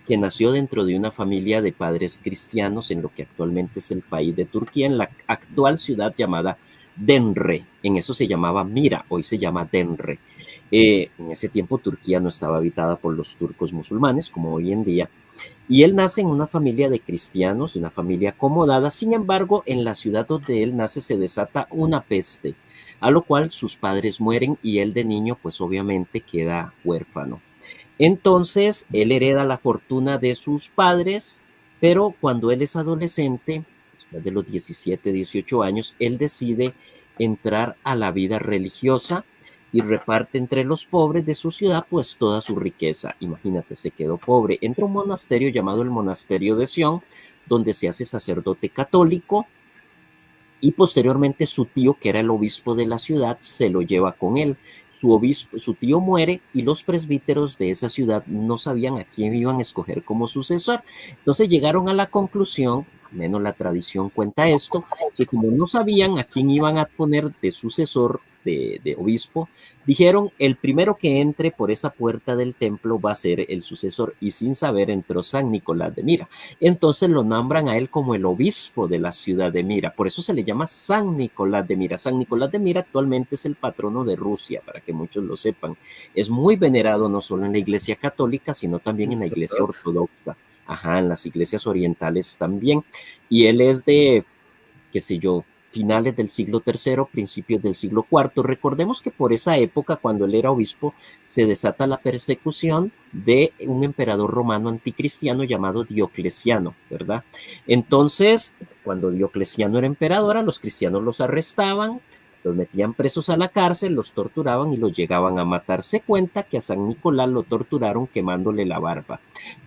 que nació dentro de una familia de padres cristianos en lo que actualmente es el país de Turquía, en la actual ciudad llamada Denre. En eso se llamaba Mira, hoy se llama Denre. En ese tiempo Turquía no estaba habitada por los turcos musulmanes como hoy en día. Y él nace en una familia de cristianos, de una familia acomodada. Sin embargo, en la ciudad donde él nace se desata una peste, a lo cual sus padres mueren y él de niño pues obviamente queda huérfano. Entonces, él hereda la fortuna de sus padres, pero cuando él es adolescente, después de los 17, 18 años, él decide entrar a la vida religiosa y reparte entre los pobres de su ciudad pues toda su riqueza. Imagínate, se quedó pobre. Entra a un monasterio llamado el Monasterio de Sion, donde se hace sacerdote católico y posteriormente su tío, que era el obispo de la ciudad, se lo lleva con él. Su tío muere y los presbíteros de esa ciudad no sabían a quién iban a escoger como sucesor. Entonces llegaron a la conclusión, al menos la tradición cuenta esto, que como no sabían a quién iban a poner de sucesor de obispo, dijeron el primero que entre por esa puerta del templo va a ser el sucesor, y sin saber entró San Nicolás de Mira. Entonces lo nombran a él como el obispo de la ciudad de Mira. Por eso se le llama San Nicolás de Mira. San Nicolás de Mira actualmente es el patrono de Rusia, para que muchos lo sepan. Es muy venerado no solo en la iglesia católica, sino también en la iglesia ortodoxa. Ajá, en las iglesias orientales también. Y él es de, qué sé yo, finales del siglo III, principios del siglo IV. Recordemos que por esa época, cuando él era obispo, se desata la persecución de un emperador romano anticristiano llamado Diocleciano, ¿verdad? Entonces, cuando Diocleciano era emperador, a los cristianos los arrestaban, los metían presos a la cárcel, los torturaban y los llegaban a matar. Se cuenta que a San Nicolás lo torturaron quemándole la barba.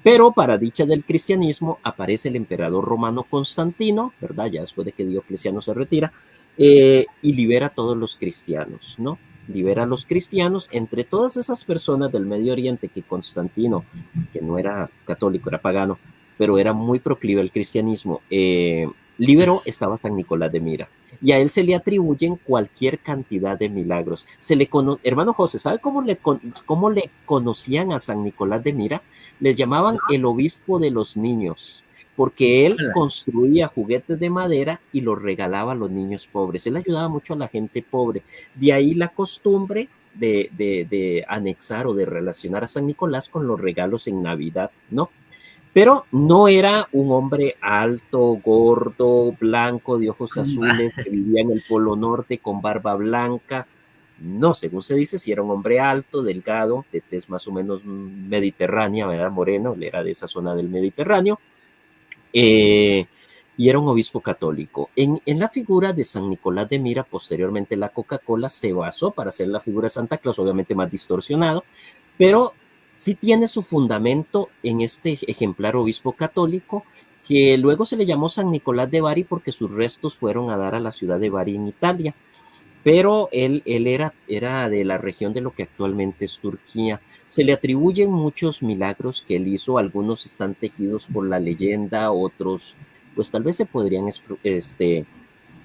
Pero para dicha del cristianismo aparece el emperador romano Constantino, ¿verdad? Ya después de que Diocleciano se retira, y libera a todos los cristianos, ¿no? Libera a los cristianos entre todas esas personas del Medio Oriente que Constantino, que no era católico, era pagano, pero era muy proclive al cristianismo, liberó, estaba San Nicolás de Mira. Y a él se le atribuyen cualquier cantidad de milagros. Hermano José, ¿sabe cómo le conocían a San Nicolás de Mira? Les llamaban el obispo de los niños, porque él construía juguetes de madera y los regalaba a los niños pobres. Él ayudaba mucho a la gente pobre. De ahí la costumbre de anexar o de relacionar a San Nicolás con los regalos en Navidad, ¿no? Pero no era un hombre alto, gordo, blanco, de ojos azules, que vivía en el Polo Norte con barba blanca. No, según se dice, si era un hombre alto, delgado, de tez más o menos mediterránea, ¿verdad? Moreno, él era de esa zona del Mediterráneo, y era un obispo católico. En la figura de San Nicolás de Mira, posteriormente la Coca-Cola se basó para hacer la figura de Santa Claus, obviamente más distorsionado, pero sí tiene su fundamento en este ejemplar obispo católico, que luego se le llamó San Nicolás de Bari porque sus restos fueron a dar a la ciudad de Bari en Italia. pero él era de la región de lo que actualmente es Turquía. Se le atribuyen muchos milagros que él hizo, algunos están tejidos por la leyenda, otros pues tal vez se podrían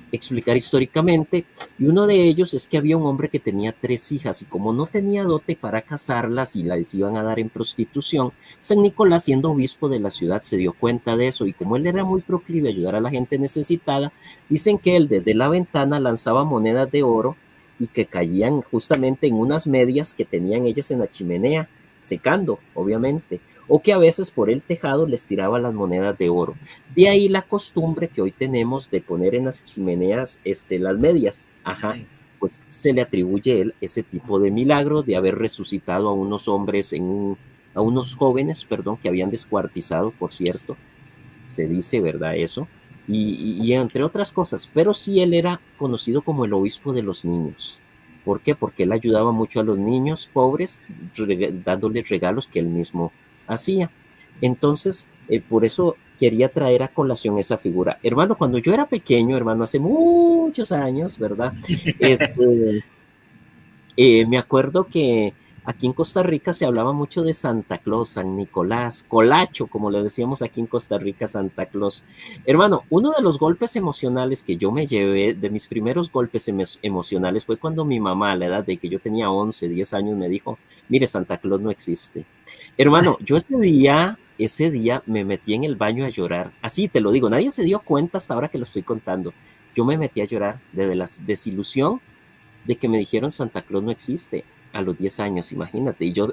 explicar históricamente, y uno de ellos es que había un hombre que tenía 3 hijas y como no tenía dote para casarlas y las iban a dar en prostitución, San Nicolás, siendo obispo de la ciudad, se dio cuenta de eso y como él era muy proclive a ayudar a la gente necesitada, dicen que él desde la ventana lanzaba monedas de oro y que caían justamente en unas medias que tenían ellas en la chimenea, secando, obviamente, o que a veces por el tejado les tiraba las monedas de oro. De ahí la costumbre que hoy tenemos de poner en las chimeneas las medias. Ajá, pues se le atribuye él ese tipo de milagro de haber resucitado a unos hombres, a unos jóvenes, perdón, que habían descuartizado, por cierto, se dice, ¿verdad? Eso. Y entre otras cosas, pero sí él era conocido como el obispo de los niños. ¿Por qué? Porque él ayudaba mucho a los niños pobres, dándoles regalos que él mismo hacía. Entonces, por eso quería traer a colación esa figura. Hermano, cuando yo era pequeño, hermano, hace muchos años, ¿verdad? Este, me acuerdo que aquí en Costa Rica se hablaba mucho de Santa Claus, San Nicolás, Colacho, como le decíamos aquí en Costa Rica, Santa Claus. Hermano, uno de los golpes emocionales que yo me llevé, de mis primeros golpes emocionales, fue cuando mi mamá, a la edad de que yo tenía 11, 10 años, me dijo, mire, Santa Claus no existe. Hermano, yo ese día me metí en el baño a llorar. Así te lo digo, nadie se dio cuenta hasta ahora que lo estoy contando. Yo me metí a llorar de la desilusión de que me dijeron Santa Claus no existe a los 10 años, imagínate. Y yo,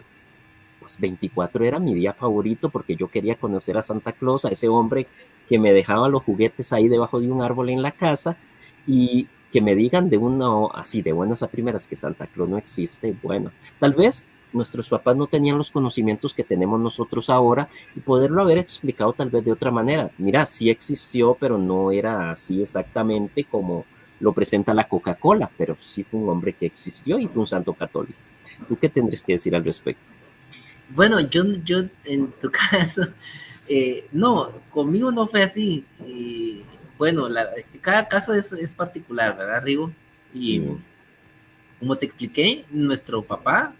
pues 24 era mi día favorito porque yo quería conocer a Santa Claus, a ese hombre que me dejaba los juguetes ahí debajo de un árbol en la casa y que me digan de uno así, de buenas a primeras, que Santa Claus no existe. Bueno, tal vez nuestros papás no tenían los conocimientos que tenemos nosotros ahora y poderlo haber explicado tal vez de otra manera. Mira, sí existió, pero no era así exactamente como lo presenta la Coca-Cola, pero sí fue un hombre que existió y fue un santo católico. ¿Tú qué tendrías que decir al respecto? Bueno, yo en tu caso, no, conmigo no fue así. Y, bueno, cada caso es particular, ¿verdad, Rigo? Y Sí, como te expliqué, nuestro papá,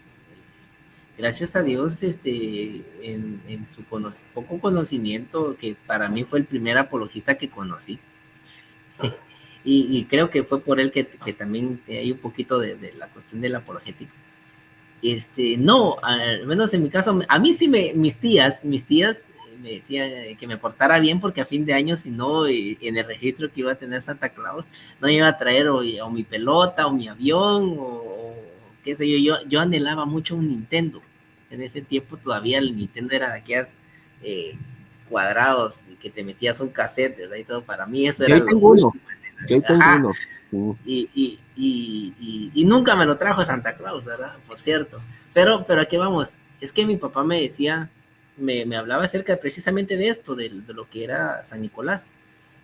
gracias a Dios, en su poco conocimiento, que para mí fue el primer apologista que conocí, y creo que fue por él que también hay un poquito de la cuestión de la apologética. No, al menos en mi caso, a mí sí mis tías me decían que me portara bien porque a fin de año, si no, en el registro que iba a tener Santa Claus, no iba a traer o mi pelota o mi avión o qué sé yo. Yo anhelaba mucho un Nintendo. En ese tiempo todavía el Nintendo era de aquellas eh, cuadrados que te metías un cassette, ¿verdad? Y todo, para mí eso yo era hoy lo tengo uno, último. yo hoy tengo Ajá, uno, sí, y nunca me lo trajo Santa Claus, ¿verdad? Por cierto. Pero aquí vamos, es que mi papá me decía, me hablaba acerca precisamente de esto, de lo que era San Nicolás.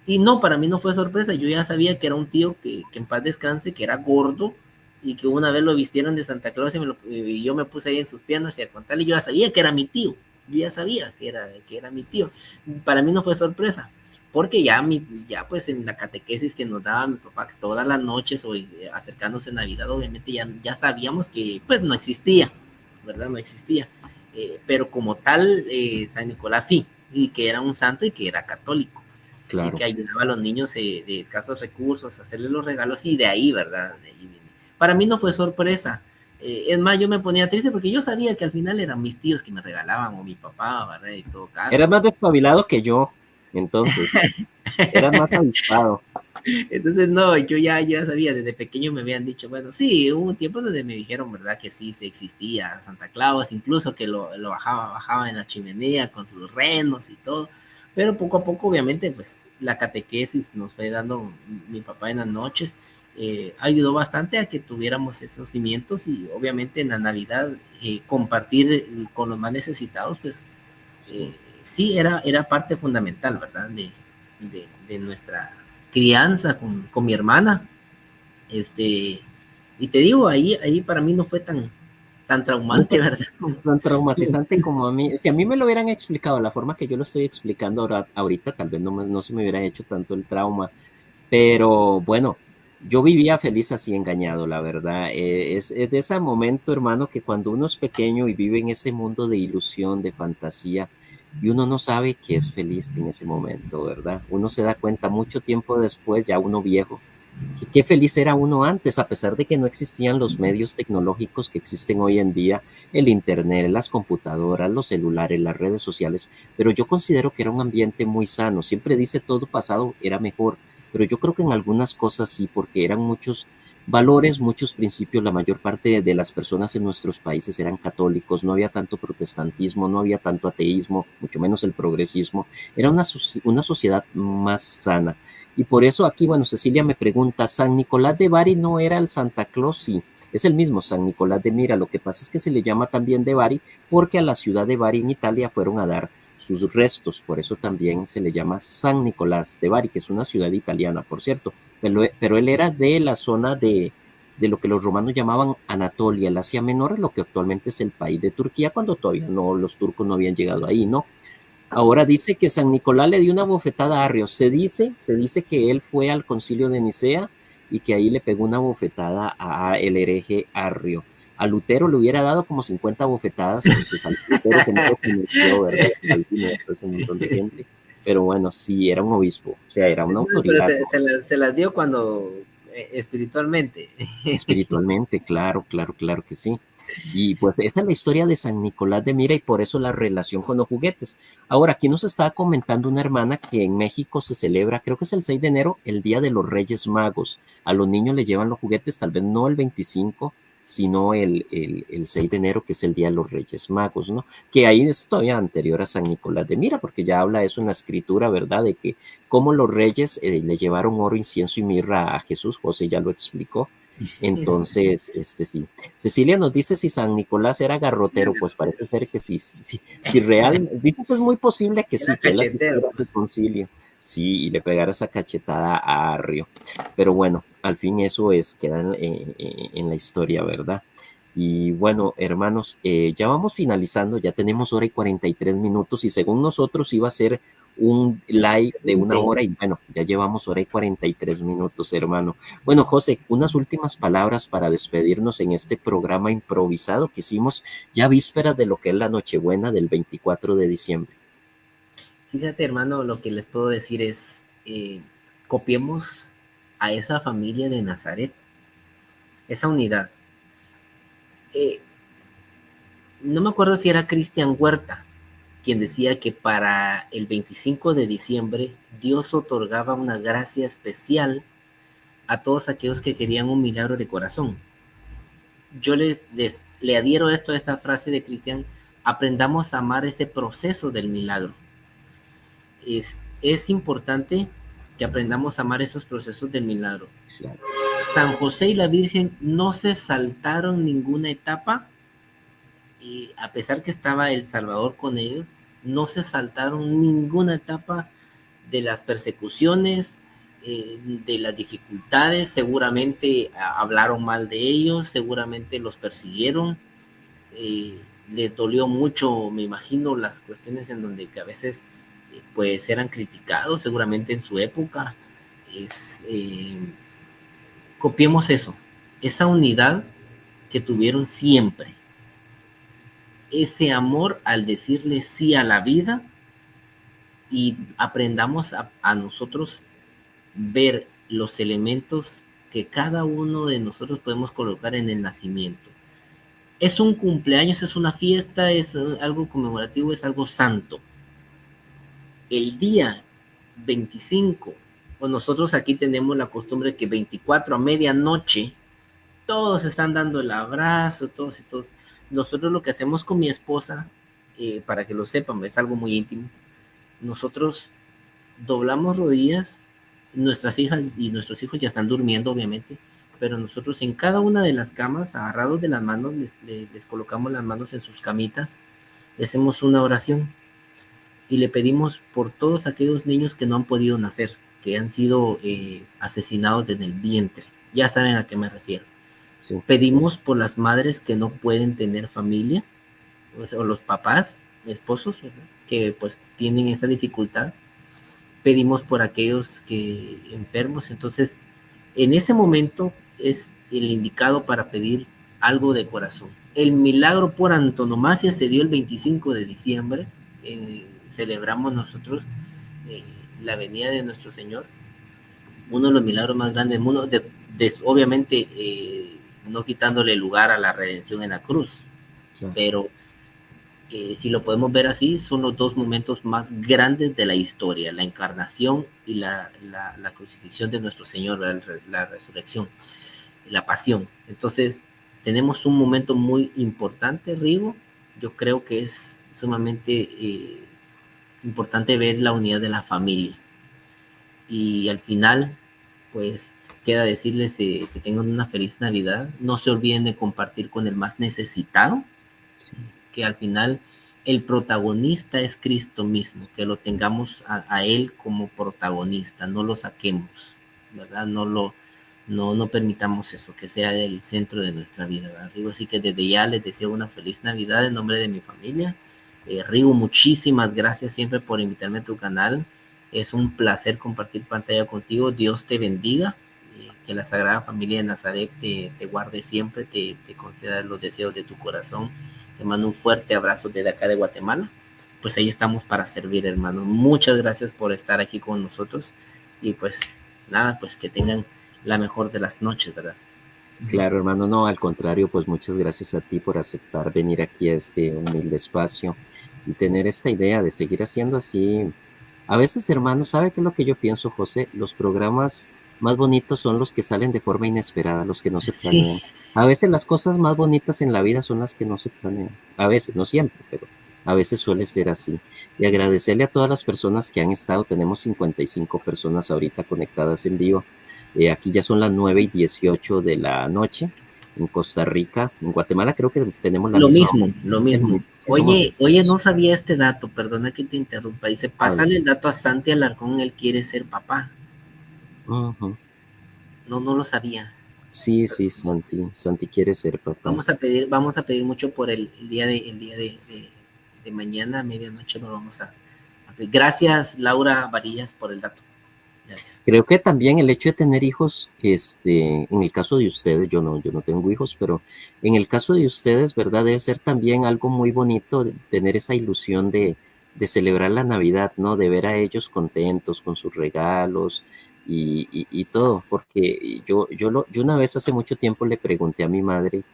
Y no, para mí no fue sorpresa, yo ya sabía que era un tío que en paz descanse, que era gordo, y que una vez lo vistieron de Santa Claus y yo me puse ahí en sus piernas y a contarle, yo ya sabía que era mi tío, yo ya sabía que era mi tío. Para mí no fue sorpresa, porque ya pues en la catequesis que nos daba mi papá todas las noches o acercándose a Navidad, obviamente ya sabíamos que pues no existía, ¿verdad? No existía. Pero como tal, San Nicolás sí, y que era un santo y que era católico, y claro. que ayudaba a los niños de escasos recursos a hacerles los regalos, y de ahí, ¿verdad? De ahí viene. Para mí no fue sorpresa. Es más, yo me ponía triste porque yo sabía que al final eran mis tíos que me regalaban o mi papá, ¿verdad? En todo Eras caso. más despabilado que yo, entonces, eras más avispado. Entonces, no, yo ya sabía, desde pequeño me habían dicho, bueno, sí, hubo un tiempo donde me dijeron, ¿verdad? Que sí, se existía Santa Claus, incluso que lo bajaba en la chimenea con sus renos y todo, pero poco a poco, obviamente, pues la catequesis que nos fue dando mi papá en las noches, ayudó bastante a que tuviéramos esos cimientos y obviamente en la Navidad compartir con los más necesitados, pues Sí. sí, era parte fundamental, ¿verdad? De nuestra crianza con mi hermana. Y te digo, ahí para mí no fue tan No traumante, fue ¿verdad? tan traumatizante como a mí. Si a mí me lo hubieran explicado de la forma que yo lo estoy explicando ahorita, tal vez no se me hubiera hecho tanto el trauma. Pero bueno, Yo vivía feliz así engañado, la verdad. Es de ese momento, hermano, que cuando uno es pequeño y vive en ese mundo de ilusión, de fantasía, y uno no sabe que es feliz en ese momento, ¿verdad? Uno se da cuenta mucho tiempo después, ya uno viejo, que qué feliz era uno antes, a pesar de que no existían los medios tecnológicos que existen hoy en día, el internet, las computadoras, los celulares, las redes sociales, pero yo considero que era un ambiente muy sano. Siempre dice todo pasado era mejor, pero yo creo que en algunas cosas sí, porque eran muchos valores, muchos principios. La mayor parte de las personas en nuestros países eran católicos, no había tanto protestantismo, no había tanto ateísmo, mucho menos el progresismo. Era una sociedad más sana. Y por eso aquí, bueno, Cecilia me pregunta, ¿San Nicolás de Bari no era el Santa Claus? Sí, es el mismo San Nicolás de Mira. Lo que pasa es que se le llama también de Bari porque a la ciudad de Bari en Italia fueron a dar sus restos, por eso también se le llama San Nicolás de Bari, que es una ciudad italiana, por cierto, pero él era de la zona de lo que los romanos llamaban Anatolia, el Asia Menor, lo que actualmente es el país de Turquía, cuando todavía no, los turcos no habían llegado ahí, ¿no? Ahora dice que San Nicolás le dio una bofetada a Arrio. Se dice que él fue al concilio de Nicea y que ahí le pegó una bofetada a el hereje Arrio. A Lutero le hubiera dado como 50 bofetadas, pues se salió Lutero que no lo conoció, ¿verdad? Calvino, todo ese montón de gente. Pero bueno, sí, era un obispo, o sea, era una No, pero autoridad, ¿no? se las dio cuando espiritualmente. Espiritualmente, claro, claro, claro que sí. Y pues esa es la historia de San Nicolás de Mira y por eso la relación con los juguetes. Ahora, aquí nos estaba comentando una hermana que en México se celebra, creo que es el 6 de enero, el Día de los Reyes Magos. A los niños les llevan los juguetes, tal vez no el 25, sino el 6 de enero, que es el Día de los Reyes Magos, ¿no? Que ahí es todavía anterior a San Nicolás de Mira, porque ya habla eso en la escritura, ¿verdad? De que cómo los reyes le llevaron oro, incienso y mirra a Jesús. José ya lo explicó. Entonces, sí. Cecilia nos dice si San Nicolás era garrotero, pues parece ser que sí, sí, si real, dice que es muy posible que Era sí, que él cachetero. asistiera a ese concilio, sí, y le pegara esa cachetada a Arrio. Pero bueno, al fin eso queda en la historia, ¿verdad? Y bueno, hermanos, ya vamos finalizando, ya tenemos hora y 43 minutos y según nosotros iba a ser un live de una 20. hora y bueno, ya llevamos hora y 43 minutos, hermano. Bueno, José, unas últimas palabras para despedirnos en este programa improvisado que hicimos ya vísperas de lo que es la Nochebuena del 24 de diciembre. Fíjate, hermano, lo que les puedo decir es, copiemos a esa familia de Nazaret, esa unidad. Eh, no me acuerdo si era Cristian Huerta quien decía que para el 25 de diciembre Dios otorgaba una gracia especial a todos aquellos que querían un milagro de corazón. Yo le adhiero esto a esta frase de Cristian: aprendamos a amar ese proceso del milagro. Es importante que aprendamos a amar esos procesos del milagro. Claro. San José y la Virgen no se saltaron ninguna etapa, y a pesar que estaba el Salvador con ellos, no se saltaron ninguna etapa de las persecuciones, de las dificultades. Seguramente hablaron mal de ellos, seguramente los persiguieron, eh, les dolió mucho, me imagino, las cuestiones en donde que a veces pues eran criticados, seguramente en su época. Es, copiemos eso, esa unidad que tuvieron siempre, ese amor al decirle sí a la vida, y aprendamos a nosotros ver los elementos que cada uno de nosotros podemos colocar en el nacimiento. Es un cumpleaños, es una fiesta, es algo conmemorativo, es algo santo. El día 25, pues nosotros aquí tenemos la costumbre que 24 a medianoche, todos están dando el abrazo, todos y todos. Nosotros lo que hacemos con mi esposa, para que lo sepan, es algo muy íntimo. Nosotros doblamos rodillas, nuestras hijas y nuestros hijos ya están durmiendo, obviamente, pero nosotros en cada una de las camas, agarrados de las manos, les colocamos las manos en sus camitas, y hacemos una oración y le pedimos por todos aquellos niños que no han podido nacer, que han sido asesinados en el vientre. Ya saben a qué me refiero. Sí. Pedimos por las madres que no pueden tener familia, o los papás, esposos, ¿verdad?, que pues tienen esa dificultad. Pedimos por aquellos que enfermos. Entonces En ese momento es el indicado para pedir algo de corazón. El milagro por antonomasia se dio el 25 de diciembre. Celebramos nosotros eh, la venida de nuestro Señor, uno de los milagros más grandes del mundo, obviamente no quitándole lugar a la redención en la cruz, claro. Pero si lo podemos ver así, son los dos momentos más grandes de la historia, la encarnación y la crucifixión de nuestro Señor, la resurrección, la pasión. Entonces, tenemos un momento muy importante, Rigo. Yo creo que es sumamente importante ver la unidad de la familia. Y al final, pues queda decirles que tengan una feliz Navidad. No se olviden de compartir con el más necesitado, sí. Que al final el protagonista es Cristo mismo, que lo tengamos a Él como protagonista, no lo saquemos, ¿verdad? No permitamos eso, que sea el centro de nuestra vida, ¿verdad, Rigo? Así que desde ya les deseo una feliz Navidad en nombre de mi familia. Rigo, muchísimas gracias siempre por invitarme a tu canal. Es un placer compartir pantalla contigo. Dios te bendiga. Que la Sagrada Familia de Nazaret te guarde siempre, te conceda los deseos de tu corazón. Te mando un fuerte abrazo desde acá de Guatemala. Pues ahí estamos para servir, hermano. Muchas gracias por estar aquí con nosotros. Y pues nada, pues que tengan la mejor de las noches, ¿verdad? Claro, hermano, no, al contrario, pues muchas gracias a ti por aceptar venir aquí a este humilde espacio y tener esta idea de seguir haciendo así. A veces, hermano, ¿sabe qué es lo que yo pienso, José? Los programas más bonitos son los que salen de forma inesperada, los que no se planean. Sí. A veces las cosas más bonitas en la vida son las que no se planean. A veces, no siempre, pero a veces suele ser así. Y agradecerle a todas las personas que han estado. Tenemos 55 personas ahorita conectadas en vivo. Aquí ya son las 9:18 de la noche. En Costa Rica, en Guatemala creo que tenemos la misma. Lo mismo. Oye, no sabía este dato, perdona que te interrumpa. Dice, pásale el dato a Santi Alarcón, él quiere ser papá. No lo sabía. Sí, Santi quiere ser papá. Vamos a pedir mucho por el día de mañana, a medianoche lo vamos a pedir. Gracias, Laura Varillas, por el dato. Gracias. Creo que también el hecho de tener hijos, en el caso de ustedes, yo no tengo hijos, pero en el caso de ustedes, ¿verdad? Debe ser también algo muy bonito tener esa ilusión de celebrar la Navidad, ¿no? De ver a ellos contentos con sus regalos y todo, porque yo una vez hace mucho tiempo le pregunté a mi madre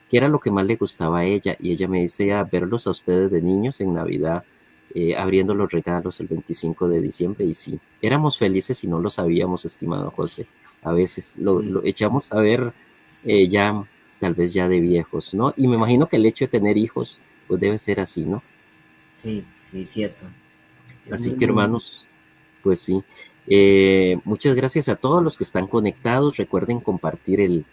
qué era lo que más le gustaba a ella, y ella me dice, verlos a ustedes de niños en Navidad, abriendo los regalos el 25 de diciembre, y sí, éramos felices y no lo sabíamos, estimado José. A veces lo echamos a ver ya, tal vez ya de viejos, ¿no? Y me imagino que el hecho de tener hijos, pues debe ser así, ¿no? Sí, cierto. Así que, hermanos, pues sí. Muchas gracias a todos los que están conectados. Recuerden compartir el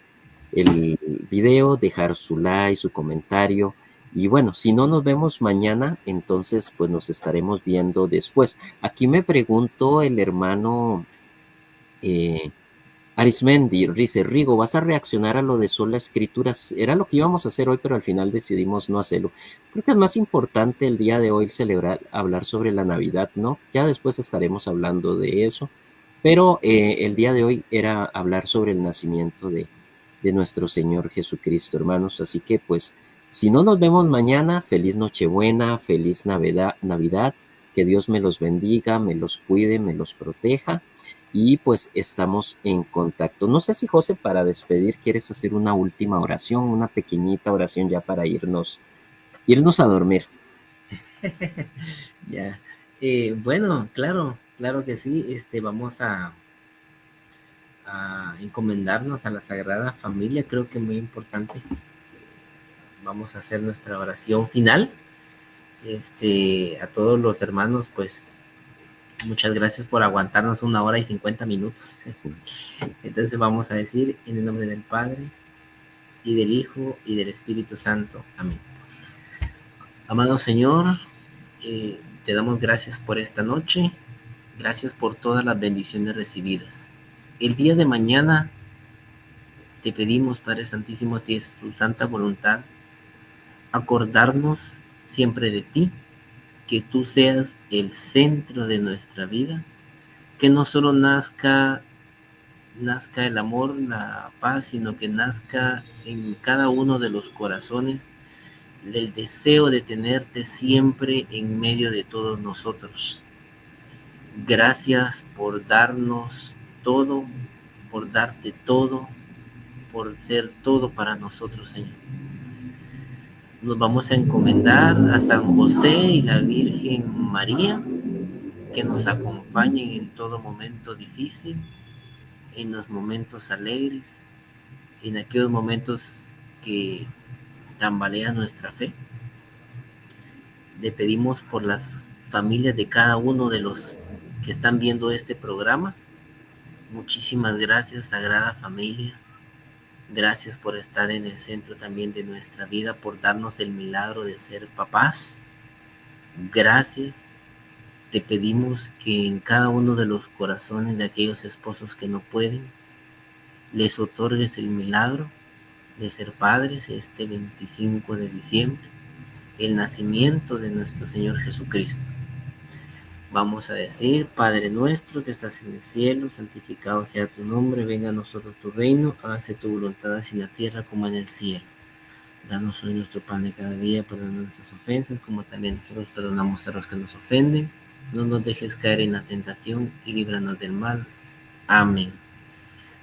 video, dejar su like, su comentario. Y bueno, si no nos vemos mañana, entonces pues nos estaremos viendo después. Aquí me preguntó el hermano Arismendi, dice, Rigo, ¿vas a reaccionar a lo de sola escrituras? Era lo que íbamos a hacer hoy, pero al final decidimos no hacerlo. Creo que es más importante el día de hoy hablar sobre la Navidad, ¿no? Ya después estaremos hablando de eso, pero el día de hoy era hablar sobre el nacimiento de nuestro Señor Jesucristo, hermanos. Así que pues, si no nos vemos mañana, feliz Nochebuena, feliz Navidad, que Dios me los bendiga, me los cuide, me los proteja, y pues estamos en contacto. No sé si, José, para despedir, ¿quieres hacer una última oración, una pequeñita oración ya para irnos a dormir? Ya. Bueno, claro que sí. Vamos a encomendarnos a la Sagrada Familia, creo que es muy importante. Vamos a hacer nuestra oración final. A todos los hermanos, pues muchas gracias por aguantarnos 1 hora y 50 minutos. Sí. Entonces vamos a decir, en el nombre del Padre, y del Hijo, y del Espíritu Santo. Amén. Amado Señor, te damos gracias por esta noche. Gracias por todas las bendiciones recibidas. El día de mañana te pedimos, Padre Santísimo, que es tu santa voluntad, acordarnos siempre de ti, que tú seas el centro de nuestra vida, que no solo nazca nazca el amor, la paz, sino que nazca en cada uno de los corazones el deseo de tenerte siempre en medio de todos nosotros. Gracias por darnos todo, por darte todo, por ser todo para nosotros, Señor. Nos vamos a encomendar a San José y la Virgen María, que nos acompañen en todo momento difícil, en los momentos alegres, en aquellos momentos que tambalean nuestra fe. Le pedimos por las familias de cada uno de los que están viendo este programa. Muchísimas gracias, Sagrada Familia. Gracias por estar en el centro también de nuestra vida, por darnos el milagro de ser papás. Gracias. Te pedimos que en cada uno de los corazones de aquellos esposos que no pueden, les otorgues el milagro de ser padres este 25 de diciembre, el nacimiento de nuestro Señor Jesucristo. Vamos a decir: Padre nuestro que estás en el cielo, santificado sea tu nombre, venga a nosotros tu reino, hágase tu voluntad así en la tierra como en el cielo. Danos hoy nuestro pan de cada día, perdona nuestras ofensas, como también nosotros perdonamos a los que nos ofenden. No nos dejes caer en la tentación y líbranos del mal. Amén.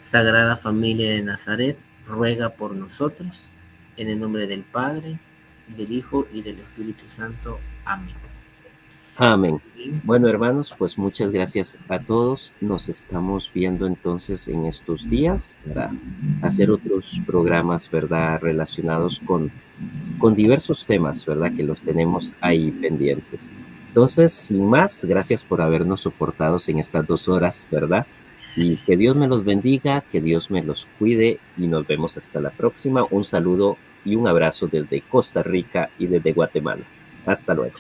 Sagrada Familia de Nazaret, ruega por nosotros, en el nombre del Padre, del Hijo y del Espíritu Santo. Amén. Amén. Bueno, hermanos, pues muchas gracias a todos. Nos estamos viendo entonces en estos días para hacer otros programas, ¿verdad?, relacionados con diversos temas, ¿verdad?, que los tenemos ahí pendientes. Entonces, sin más, gracias por habernos soportado en estas 2 horas, ¿verdad? Y que Dios me los bendiga, que Dios me los cuide y nos vemos hasta la próxima. Un saludo y un abrazo desde Costa Rica y desde Guatemala. Hasta luego.